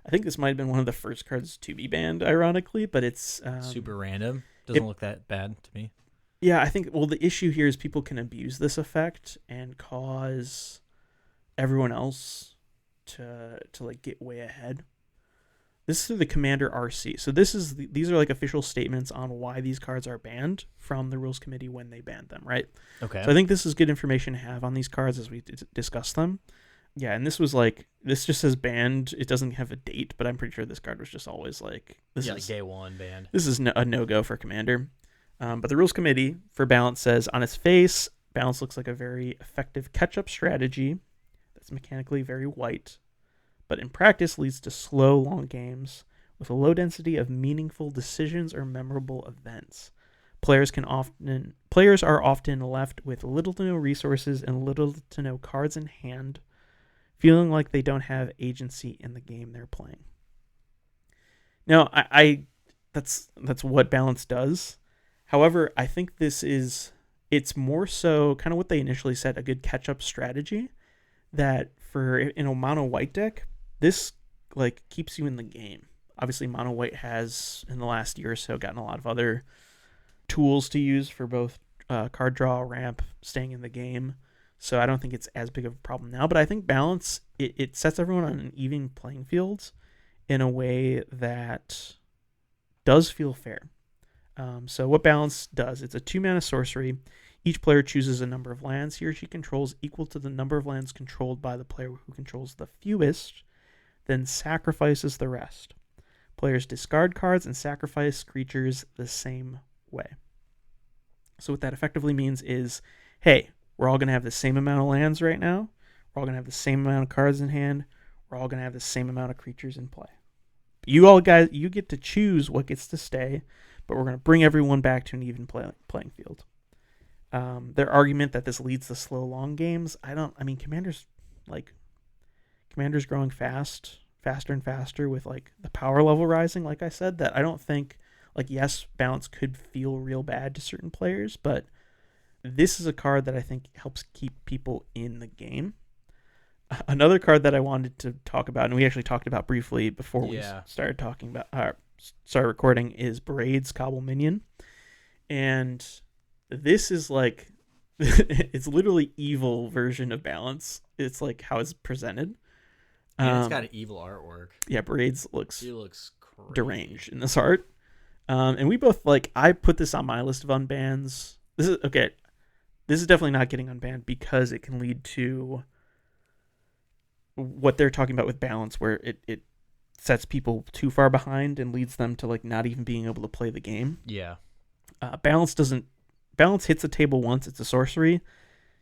I think this might have been one of the first cards to be banned, ironically, but it's super random. Doesn't look that bad to me. Yeah, I think, the issue here is people can abuse this effect and cause everyone else to like get way ahead. This is through the Commander RC. So these are like official statements on why these cards are banned from the rules committee when they banned them, right? Okay. So I think this is good information to have on these cards as we discuss them. Yeah, and this just says banned. It doesn't have a date, but I'm pretty sure this card was just always like like day one banned. This is a no-go for Commander. But the rules committee for Balance says, on its face, Balance looks like a very effective catch-up strategy that's mechanically very white, but in practice leads to slow, long games with a low density of meaningful decisions or memorable events. Players are often left with little to no resources and little to no cards in hand, feeling like they don't have agency in the game they're playing. Now, that's what Balance does. However, I think it's more so kind of what they initially said, a good catch-up strategy, that for in a mono white deck, this like keeps you in the game. Obviously, mono white has in the last year or so gotten a lot of other tools to use for both card draw, ramp, staying in the game. So I don't think it's as big of a problem now. But I think Balance, it sets everyone on an even playing field in a way that does feel fair. So what Balance does, it's a 2-mana sorcery. Each player chooses a number of lands he or she controls equal to the number of lands controlled by the player who controls the fewest, then sacrifices the rest. Players discard cards and sacrifice creatures the same way. So what that effectively means is, hey, we're all going to have the same amount of lands right now. We're all going to have the same amount of cards in hand. We're all going to have the same amount of creatures in play. You get to choose what gets to stay, but we're going to bring everyone back to an even playing field. Their argument that this leads to slow long games, Commander's growing faster and faster with like the power level rising, like I said, that I don't think, like, yes, balance could feel real bad to certain players, but this is a card that I think helps keep people in the game. Another card that I wanted to talk about, and we actually talked about briefly before we started recording, is Braid's Cobble Minion. And this is like, it's literally evil version of balance. It's like how it's presented. And it's got an evil artwork. Yeah, Braid's looks crazy. Deranged in this art. And we both, I put this on my list of unbans. This is definitely not getting unbanned because it can lead to what they're talking about with balance, where it sets people too far behind and leads them to like not even being able to play the game. Yeah. Balance hits a table once. It's a sorcery.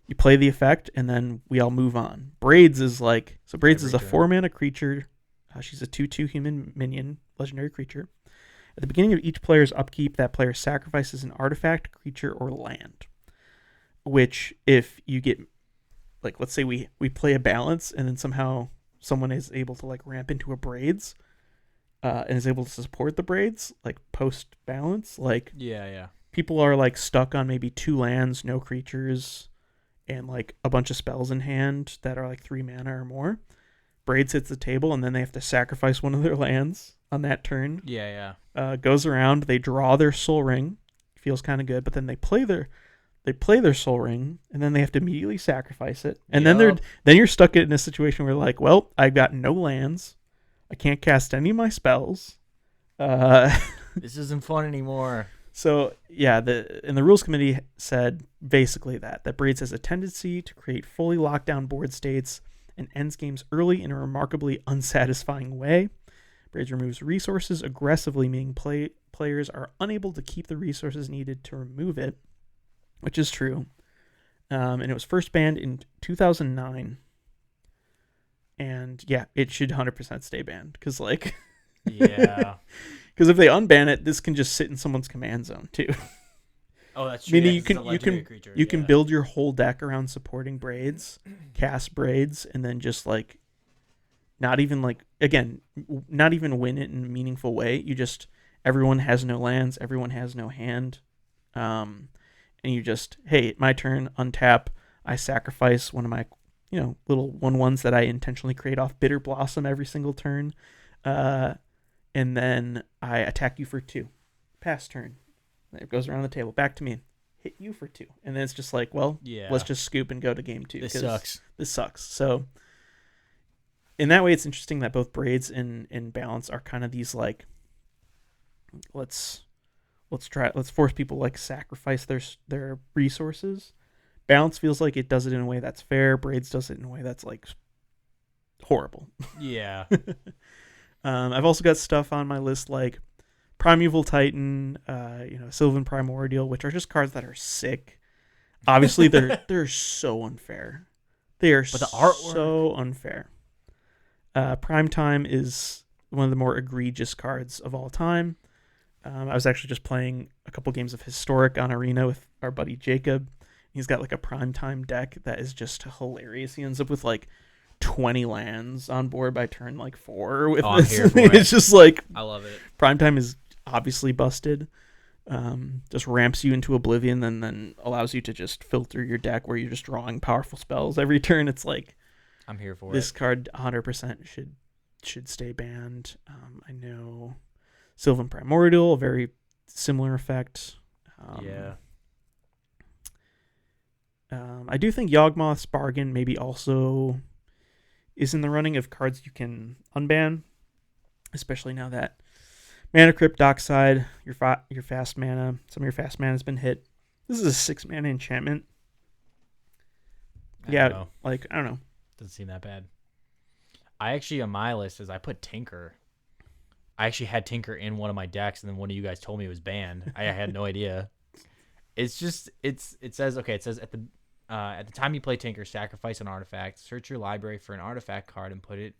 You play the effect, and then we all move on. Braids is a 4-mana creature. She's a 2/2 human minion, legendary creature. At the beginning of each player's upkeep, that player sacrifices an artifact, creature, or land. Which, if you get, like, let's say we play a balance, and then somehow someone is able to like ramp into a Braids, and is able to support the Braids, like post balance, like people are like stuck on maybe 2 lands, no creatures, and like a bunch of spells in hand that are like 3 mana or more. Braids hits the table, and then they have to sacrifice one of their lands on that turn. Goes around, they draw their Soul Ring, feels kind of good, but then they play their Soul Ring, and then they have to immediately sacrifice it, and then you're stuck in a situation where like, well, I've got no lands, I can't cast any of my spells. This isn't fun anymore. So yeah, the rules committee said basically that Braids has a tendency to create fully locked down board states and ends games early in a remarkably unsatisfying way. Braids removes resources aggressively, meaning players are unable to keep the resources needed to remove it, which is true. And it was first banned in 2009. And yeah, it should 100% stay banned, because like, because if they unban it, this can just sit in someone's command zone too. Oh, that's true. Meaning you can build your whole deck around supporting Braids, cast Braids, and then just like not even win it in a meaningful way. You just, everyone has no lands, everyone has no hand, and you just, hey, my turn, untap, I sacrifice one of my little 1/1s that I intentionally create off Bitter Blossom every single turn, and then I attack you for 2. Pass turn. It goes around the table, back to me, hit you for 2, and then it's just like, well, let's just scoop and go to game 2. This sucks. So in that way, it's interesting that both Braids and Balance are kind of these like, let's force people like sacrifice their resources. Balance feels like it does it in a way that's fair. Braids does it in a way that's like horrible. Yeah. I've also got stuff on my list like Primeval Titan, Sylvan Primordial, which are just cards that are sick. Obviously, they're so unfair. They are but the artwork, so unfair. Primetime is one of the more egregious cards of all time. I was actually just playing a couple games of Historic on Arena with our buddy Jacob. He's got like a Primetime deck that is just hilarious. He ends up with like 20 lands on board by turn like 4 with I'm this. here for it. It's just like, I love it. Primetime is obviously busted. Just ramps you into oblivion, and then allows you to just filter your deck where you're just drawing powerful spells every turn. It's like, I'm here for this it. card 100% should stay banned. I know Sylvan Primordial, a very similar effect. I do think Yawgmoth's Bargain maybe also is in the running of cards you can unban, especially now that Mana Crypt, Dockside, your fast mana, some of your fast mana has been hit. This is a 6-mana enchantment. I Yeah, don't know. like, I don't know. Doesn't seem that bad. I actually, on my list, I put Tinker. I actually had Tinker in one of my decks, and then one of you guys told me it was banned. I had no idea. It says at the time you play Tinker, sacrifice an artifact, search your library for an artifact card, and put it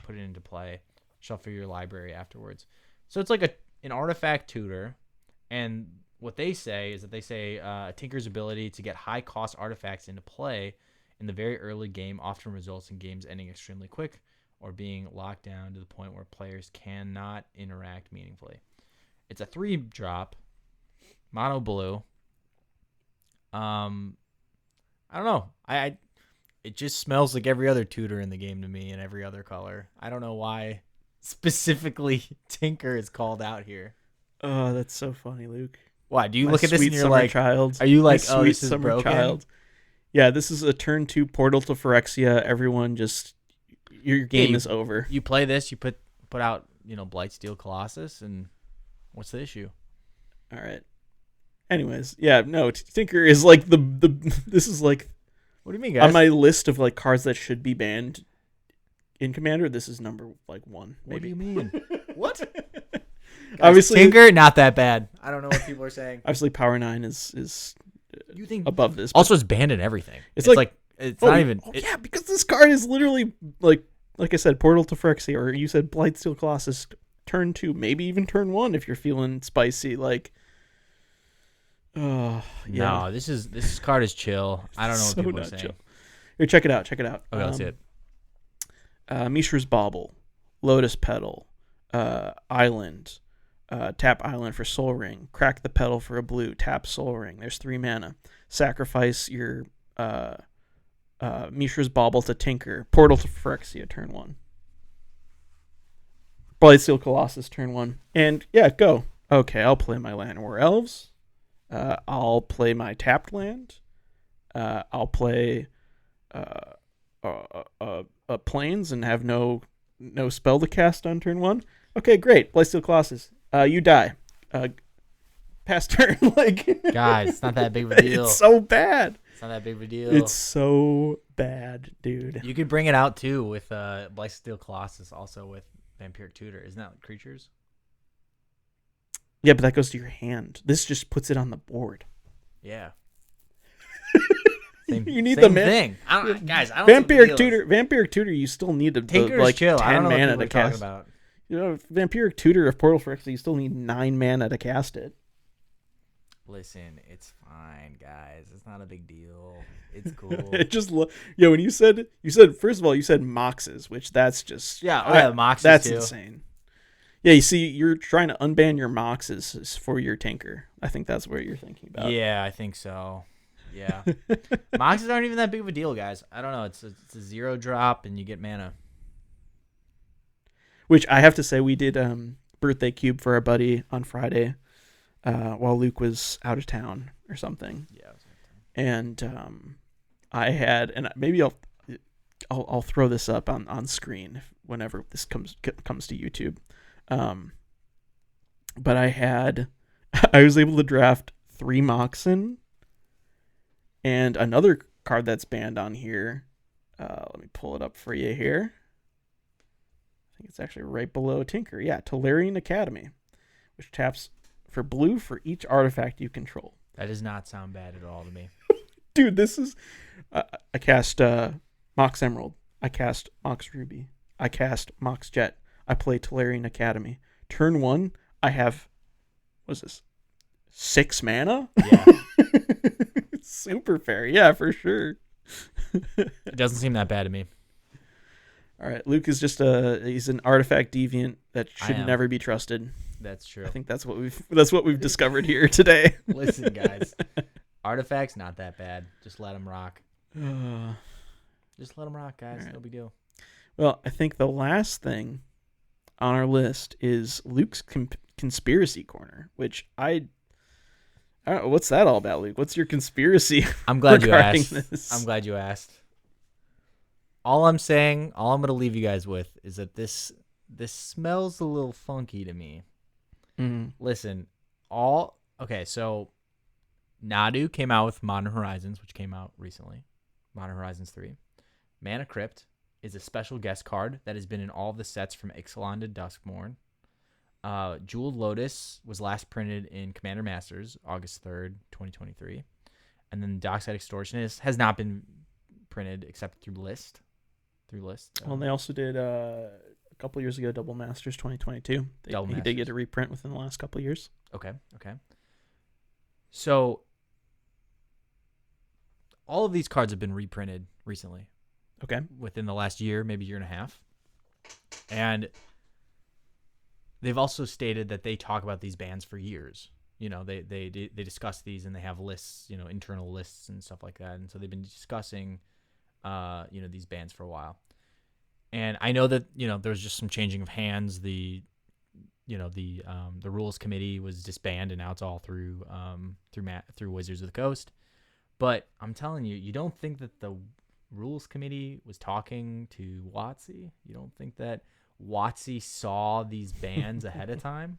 into play. Shuffle your library afterwards. So it's like an artifact tutor, and what they say is that Tinker's ability to get high cost artifacts into play in the very early game often results in games ending extremely quick or being locked down to the point where players cannot interact meaningfully. It's a 3-drop, mono blue. I don't know. It just smells like every other tutor in the game to me, and every other color. I don't know why specifically Tinker is called out here. Oh, that's so funny, Luke. Why do you My look at this and sweet you're summer like, child. are you like, My oh, sweet this is summer broken? child. Yeah, this is a turn 2 portal to Phyrexia. Everyone just, your game is over. You play this, you put out, Blightsteel Colossus, and what's the issue? All right. Anyways, yeah, no, Tinker is like this is like, What do you mean, guys? on my list of like cards that should be banned in Commander, this is number like 1, maybe. What do you mean? What? Guys, Obviously, Tinker, not that bad. I don't know what people are saying. Obviously, Power 9 is You think above this. also it's banned in everything. It's It's like- it's not even. Yeah, because this card is literally like I said, Portal to Phyrexia, or you said Blightsteel Colossus, turn 2, maybe even turn 1 if you're feeling spicy. Like, oh yeah, No, this card is chill. I don't know what So people are not saying. chill. Here, check it out. Okay, let's see it. Mishra's Bauble, Lotus Petal, Island, tap Island for Soul Ring, crack the petal for a blue, tap Soul Ring. There's 3 mana. Sacrifice your Mishra's Bauble to Tinker. Portal to Phyrexia, turn 1. Blightsteel Colossus, turn 1. And yeah, go. Okay, I'll play my Land War Elves. I'll play my tapped land. I'll play planes and have no spell to cast on turn 1. Okay, great. Blightsteel Colossus. You die. Pass turn. Like, Guys, it's not that big of a deal. It's so bad. It's not that big of a deal. It's so bad, dude. You could bring it out too with Blightsteel Colossus, also with Vampiric Tutor. Isn't that creatures? Yeah, but that goes to your hand. This just puts it on the board. Yeah. You need same the thing. Guys, I don't see what the Vampiric deal is. Tutor. Vampiric Tutor. You still need the Tinker like is chill. 10 I don't know what mana people to are talking cast. about. Vampiric Tutor of Portal Phyrexia. You still need 9 mana to cast it. Listen, it's fine, guys. It's not a big deal. It's cool. It just when you said first of all you said Moxes, which that's just Moxes that's too. insane. Yeah, you see, you're trying to unban your Moxes for your Tinker. I think that's what you're thinking about. Yeah, I think so. Yeah. Moxes aren't even that big of a deal, guys. I don't know. It's a 0-drop and you get mana. Which I have to say, we did birthday cube for our buddy on Friday while Luke was out of town or something. Yeah. And I had, and maybe I'll throw this up on screen whenever this comes to YouTube. But I was able to draft 3 Moxen and another card that's banned on here. Let me pull it up for you here. I think it's actually right below Tinker. Yeah, Tolarian Academy, which taps for blue for each artifact you control. That does not sound bad at all to me. Dude, this is... I cast Mox Emerald. I cast Mox Ruby. I cast Mox Jet. I play Tolarian Academy. Turn 1, I have... What's this? 6 mana? Yeah. Super fair. Yeah, for sure. It doesn't seem that bad to me. All right, Luke is just he's an artifact deviant that I should am. never be trusted. That's true. I think that's what we've discovered here today. Listen, guys. Artifacts, not that bad. Just let them rock. Just let them rock, guys. Right. No big deal. Well, I think the last thing on our list is Luke's conspiracy corner, which I don't know, what's that all about, Luke? What's your conspiracy? I'm glad you regarding asked. this? I'm glad you asked. All I'm saying, all I'm going to leave you guys with is that this smells a little funky to me. Mm. Listen, so Nadu came out with Modern Horizons, which came out recently. Modern Horizons 3. Mana Crypt is a special guest card that has been in all of the sets from Ixalan to Duskmourn. Jeweled Lotus was last printed in Commander Masters, August 3rd, 2023. And then Dockside Extortionist has not been printed except through List. Well, they also did a couple years ago Double Masters 2022. He did get a reprint within the last couple of years. Okay. So all of these cards have been reprinted recently. Okay. Within the last year, maybe year and a half. And they've also stated that they talk about these bans for years. You know, they discuss these and they have lists, you know, internal lists and stuff like that. And so they've been discussing, you know, these bans for a while. And I know that, you know, there was just some changing of hands. The rules committee was disbanded, and now it's all through Wizards of the Coast. But I'm telling you, you don't think that the rules committee was talking to WotC? You don't think that WotC saw these bans ahead of time?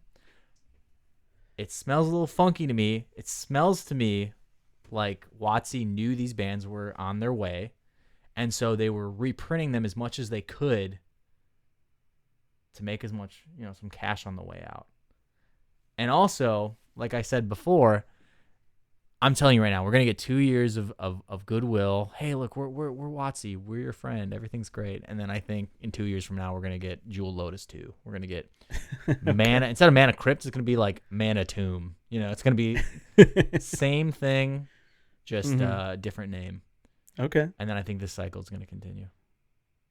It smells a little funky to me. It smells to me like WotC knew these bans were on their way, and so they were reprinting them as much as they could to make as much, you know, some cash on the way out. And also, like I said before, I'm telling you right now, we're gonna get 2 years of goodwill. Hey, look, we're WotC, we're your friend, everything's great. And then I think in 2 years from now, we're gonna get Jewel Lotus 2. We're gonna get Mana instead of Mana Crypt, it's gonna be like Mana Tomb. You know, it's gonna be same thing, just different name. Okay. And then I think this cycle is gonna continue.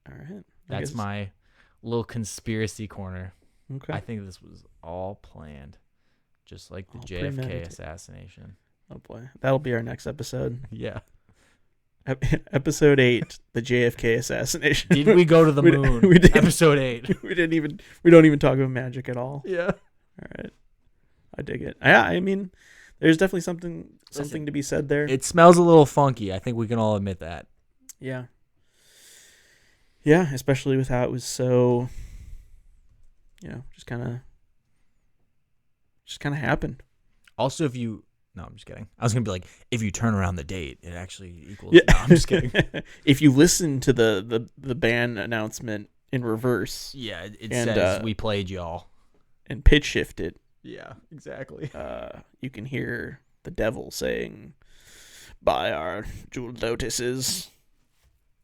All right. That's my little conspiracy corner. Okay. I think this was all planned, just like the All JFK premeditated. assassination. Oh boy, that'll be our next episode. Yeah. Episode 8, the JFK assassination. Did we go to the moon? We did. Episode 8. We don't even talk about magic at all. Yeah. All right. I dig it. Yeah, I mean, there's definitely something to be said there. It smells a little funky. I think we can all admit that. Yeah. Yeah, especially with how it was so, you know, just kind of happened. Also, no, I'm just kidding. I was going to be like, if you turn around the date, it actually equals. Yeah. No, I'm just kidding. If you listen to the ban announcement in reverse. Yeah, it says we played y'all. And pitch shift it. Yeah, exactly. You can hear the devil saying, "Buy our jeweled lotuses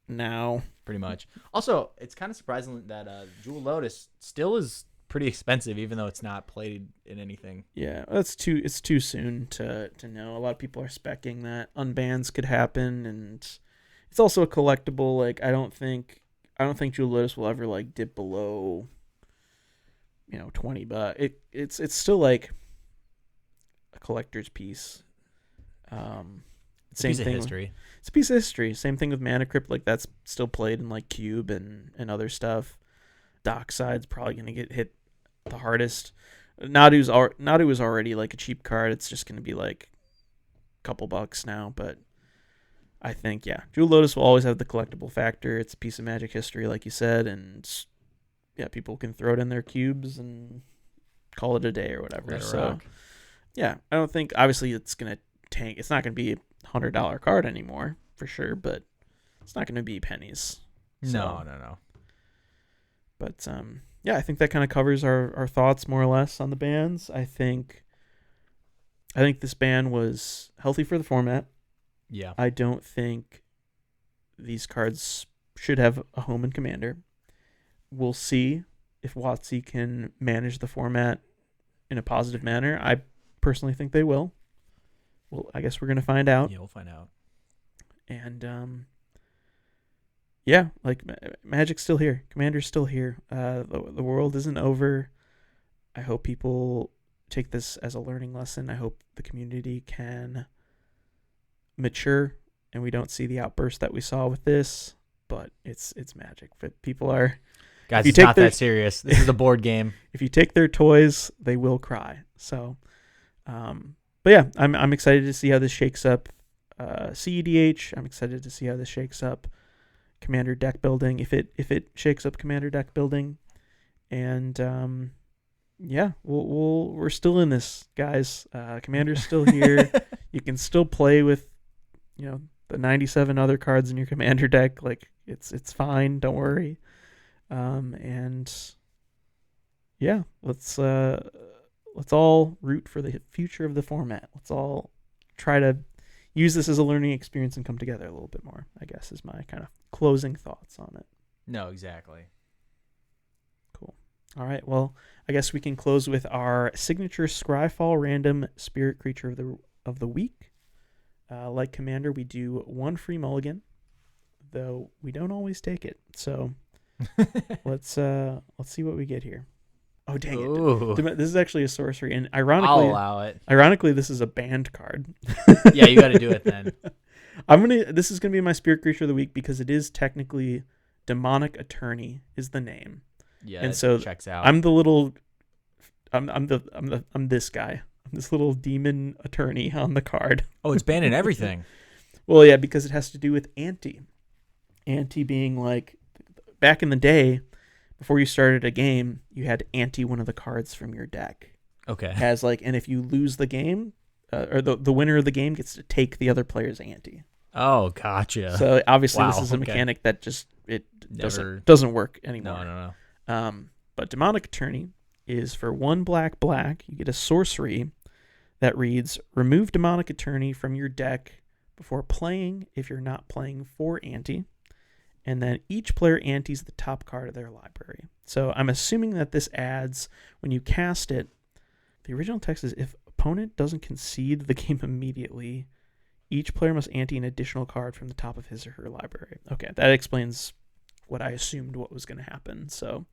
now." Pretty much. Also, it's kind of surprising that Jewel Lotus still is pretty expensive, even though it's not played in anything. Yeah, it's too soon to know. A lot of people are specking that unbans could happen, and it's also a collectible. Like I don't think Jewel Lotus will ever like dip below, you know, $20. It's still like a collector's piece. It's a piece of history. It's a piece of history. Same thing with Mana Crypt. Like that's still played in like Cube and other stuff. Dockside's probably gonna get hit the hardest. Nadu is already like a cheap card. It's just gonna be like a couple bucks now. But I think Jewel Lotus will always have the collectible factor. It's a piece of Magic history, like you said, and people can throw it in their cubes and call it a day or whatever. So I don't think obviously it's gonna tank. It's not gonna be $100 card anymore for sure, but it's not going to be pennies. No. But I think that kind of covers our thoughts more or less on the bans. I think this ban was healthy for the format. Yeah. I don't think these cards should have a home in Commander. We'll see if WotC can manage the format in a positive manner. I personally think they will. Well, I guess we're going to find out. Yeah, we'll find out. And, like, Magic's still here. Commander's still here. The world isn't over. I hope people take this as a learning lesson. I hope the community can mature and we don't see the outburst that we saw with this. But it's Magic. But people are... Guys, it's not that serious. This is a board game. If you take their toys, they will cry. So... but yeah, I'm excited to see how this shakes up CEDH. I'm excited to see how this shakes up Commander deck building. If it shakes up Commander deck building, and we're still in this, guys. Commander's still here. You can still play with, the 97 other cards in your commander deck. Like it's fine. Don't worry. And yeah, let's all root for the future of the format. Let's all try to use this as a learning experience and come together a little bit more, I guess, is my kind of closing thoughts on it. No, exactly. Cool. All right. Well, I guess we can close with our signature Scryfall random spirit creature of the week. Like Commander, we do one free mulligan, though we don't always take it. So let's see what we get here. Oh, dang it. This is actually a sorcery, and I'll allow it. Ironically, this is a banned card. Yeah, you got to do it then. This is gonna be my spirit creature of the week because it is technically Demonic Attorney is the name. Yeah, and so checks out. I'm this guy. I'm this little demon attorney on the card. Oh, it's banning everything. Well, yeah, because it has to do with ante. Ante being like back in the day, before you started a game, you had to ante one of the cards from your deck. Okay. And if you lose the game, or the winner of the game gets to take the other player's ante. Oh, gotcha. So obviously Wow, this is a okay. mechanic that just Never doesn't work anymore. No. But Demonic Attorney is for 1 black. You get a sorcery that reads, remove Demonic Attorney from your deck before playing if you're not playing for ante. And then each player antes the top card of their library. So I'm assuming that this adds, when you cast it, the original text is, if opponent doesn't concede the game immediately, each player must ante an additional card from the top of his or her library. Okay, that explains what I assumed what was going to happen. So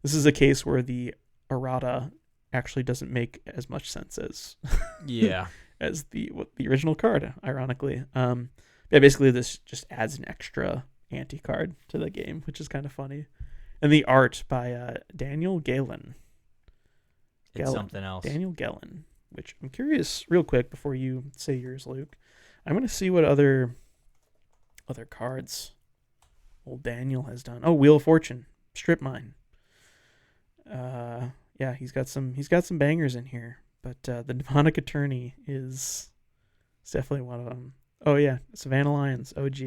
this is a case where the errata actually doesn't make as much sense as as the original card, ironically. Basically this just adds an extra ante card to the game, which is kind of funny. And the art by Daniel Galen. It's something else. Daniel Galen, which I'm curious, real quick, before you say yours, Luke. I'm going to see what other cards old Daniel has done. Oh, Wheel of Fortune, Strip Mine. Yeah, he's got some bangers in here, but the Demonic Attorney is definitely one of them. Oh yeah, Savannah Lions, OG.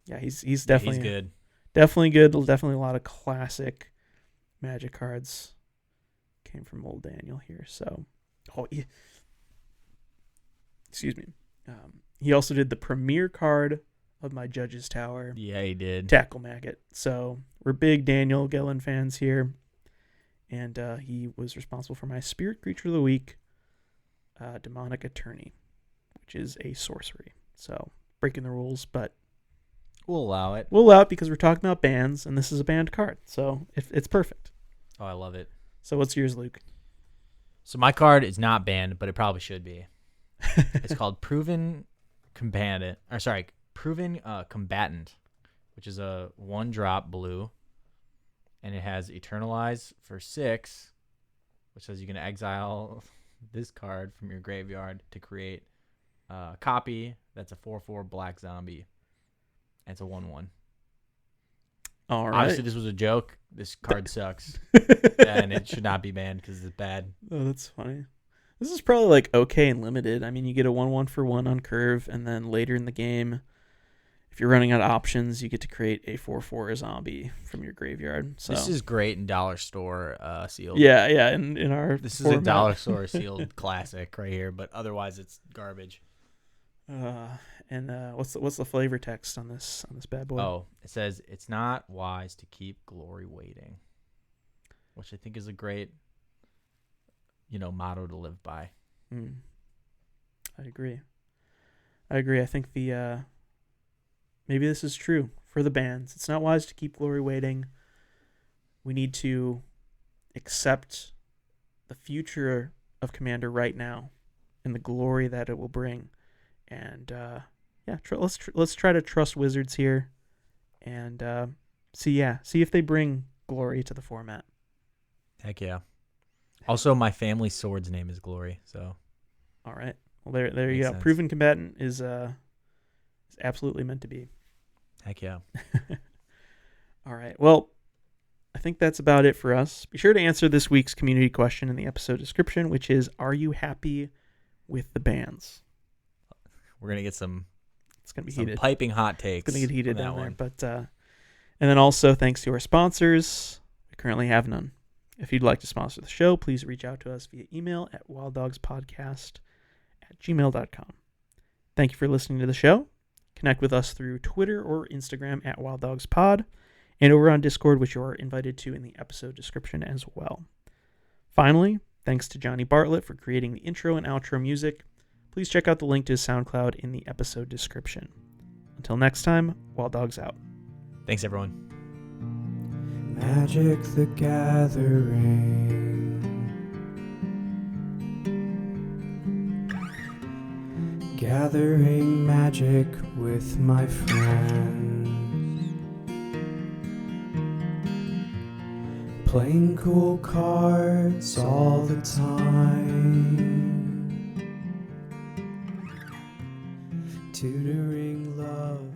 Yeah, he's definitely good. Definitely good. Definitely a lot of classic Magic cards came from old Daniel here. So, excuse me. He also did the premier card of my Judge's Tower. Yeah, he did. Tackle Maggot. So we're big Daniel Gellen fans here. And he was responsible for my Spirit Creature of the Week, Demonic Attorney, which is a sorcery. So breaking the rules, but we'll allow it. We'll allow it because we're talking about bans, and this is a banned card. So it's perfect. Oh, I love it. So what's yours, Luke? So my card is not banned, but it probably should be. It's called Proven Combatant, which is a 1-drop blue, and it has Eternalize for 6, which says you can exile this card from your graveyard to create a copy that's a 4/4 black zombie, and it's a 1/1. All right. Obviously, this was a joke. This card sucks, and it should not be banned because it's bad. Oh, that's funny. This is probably like okay and limited. I mean, you get a 1/1 for 1 on curve, and then later in the game, if you're running out of options, you get to create a 4/4 zombie from your graveyard. So this is great in dollar store sealed. Yeah. In our this format. is a dollar store sealed classic right here, but otherwise it's garbage. And what's the flavor text on this bad boy? Oh, it says it's not wise to keep glory waiting, which I think is a great, motto to live by. I agree. I think maybe this is true for the bans. It's not wise to keep glory waiting. We need to accept the future of Commander right now and the glory that it will bring. And let's try to trust Wizards here, and see if they bring glory to the format. Heck yeah! Also, my family sword's name is Glory. So, all right. Well, there you go. Sense. Proven Combatant is absolutely meant to be. Heck yeah! All right. Well, I think that's about it for us. Be sure to answer this week's community question in the episode description, which is: are you happy with the bands. We're gonna get some It's gonna be heated. piping hot takes. It's gonna get heated on down that there. one. But and then also thanks to our sponsors. We currently have none. If you'd like to sponsor the show, please reach out to us via email at wilddogspodcast@gmail.com. Thank you for listening to the show. Connect with us through Twitter or Instagram at wilddogspod, and over on Discord, which you are invited to in the episode description as well. Finally, thanks to Johnny Bartlett for creating the intro and outro music. Please check out the link to his SoundCloud in the episode description. Until next time, Wild Dogs out. Thanks, everyone. Magic the Gathering. Gathering magic with my friends. Playing cool cards all the time. Tutoring love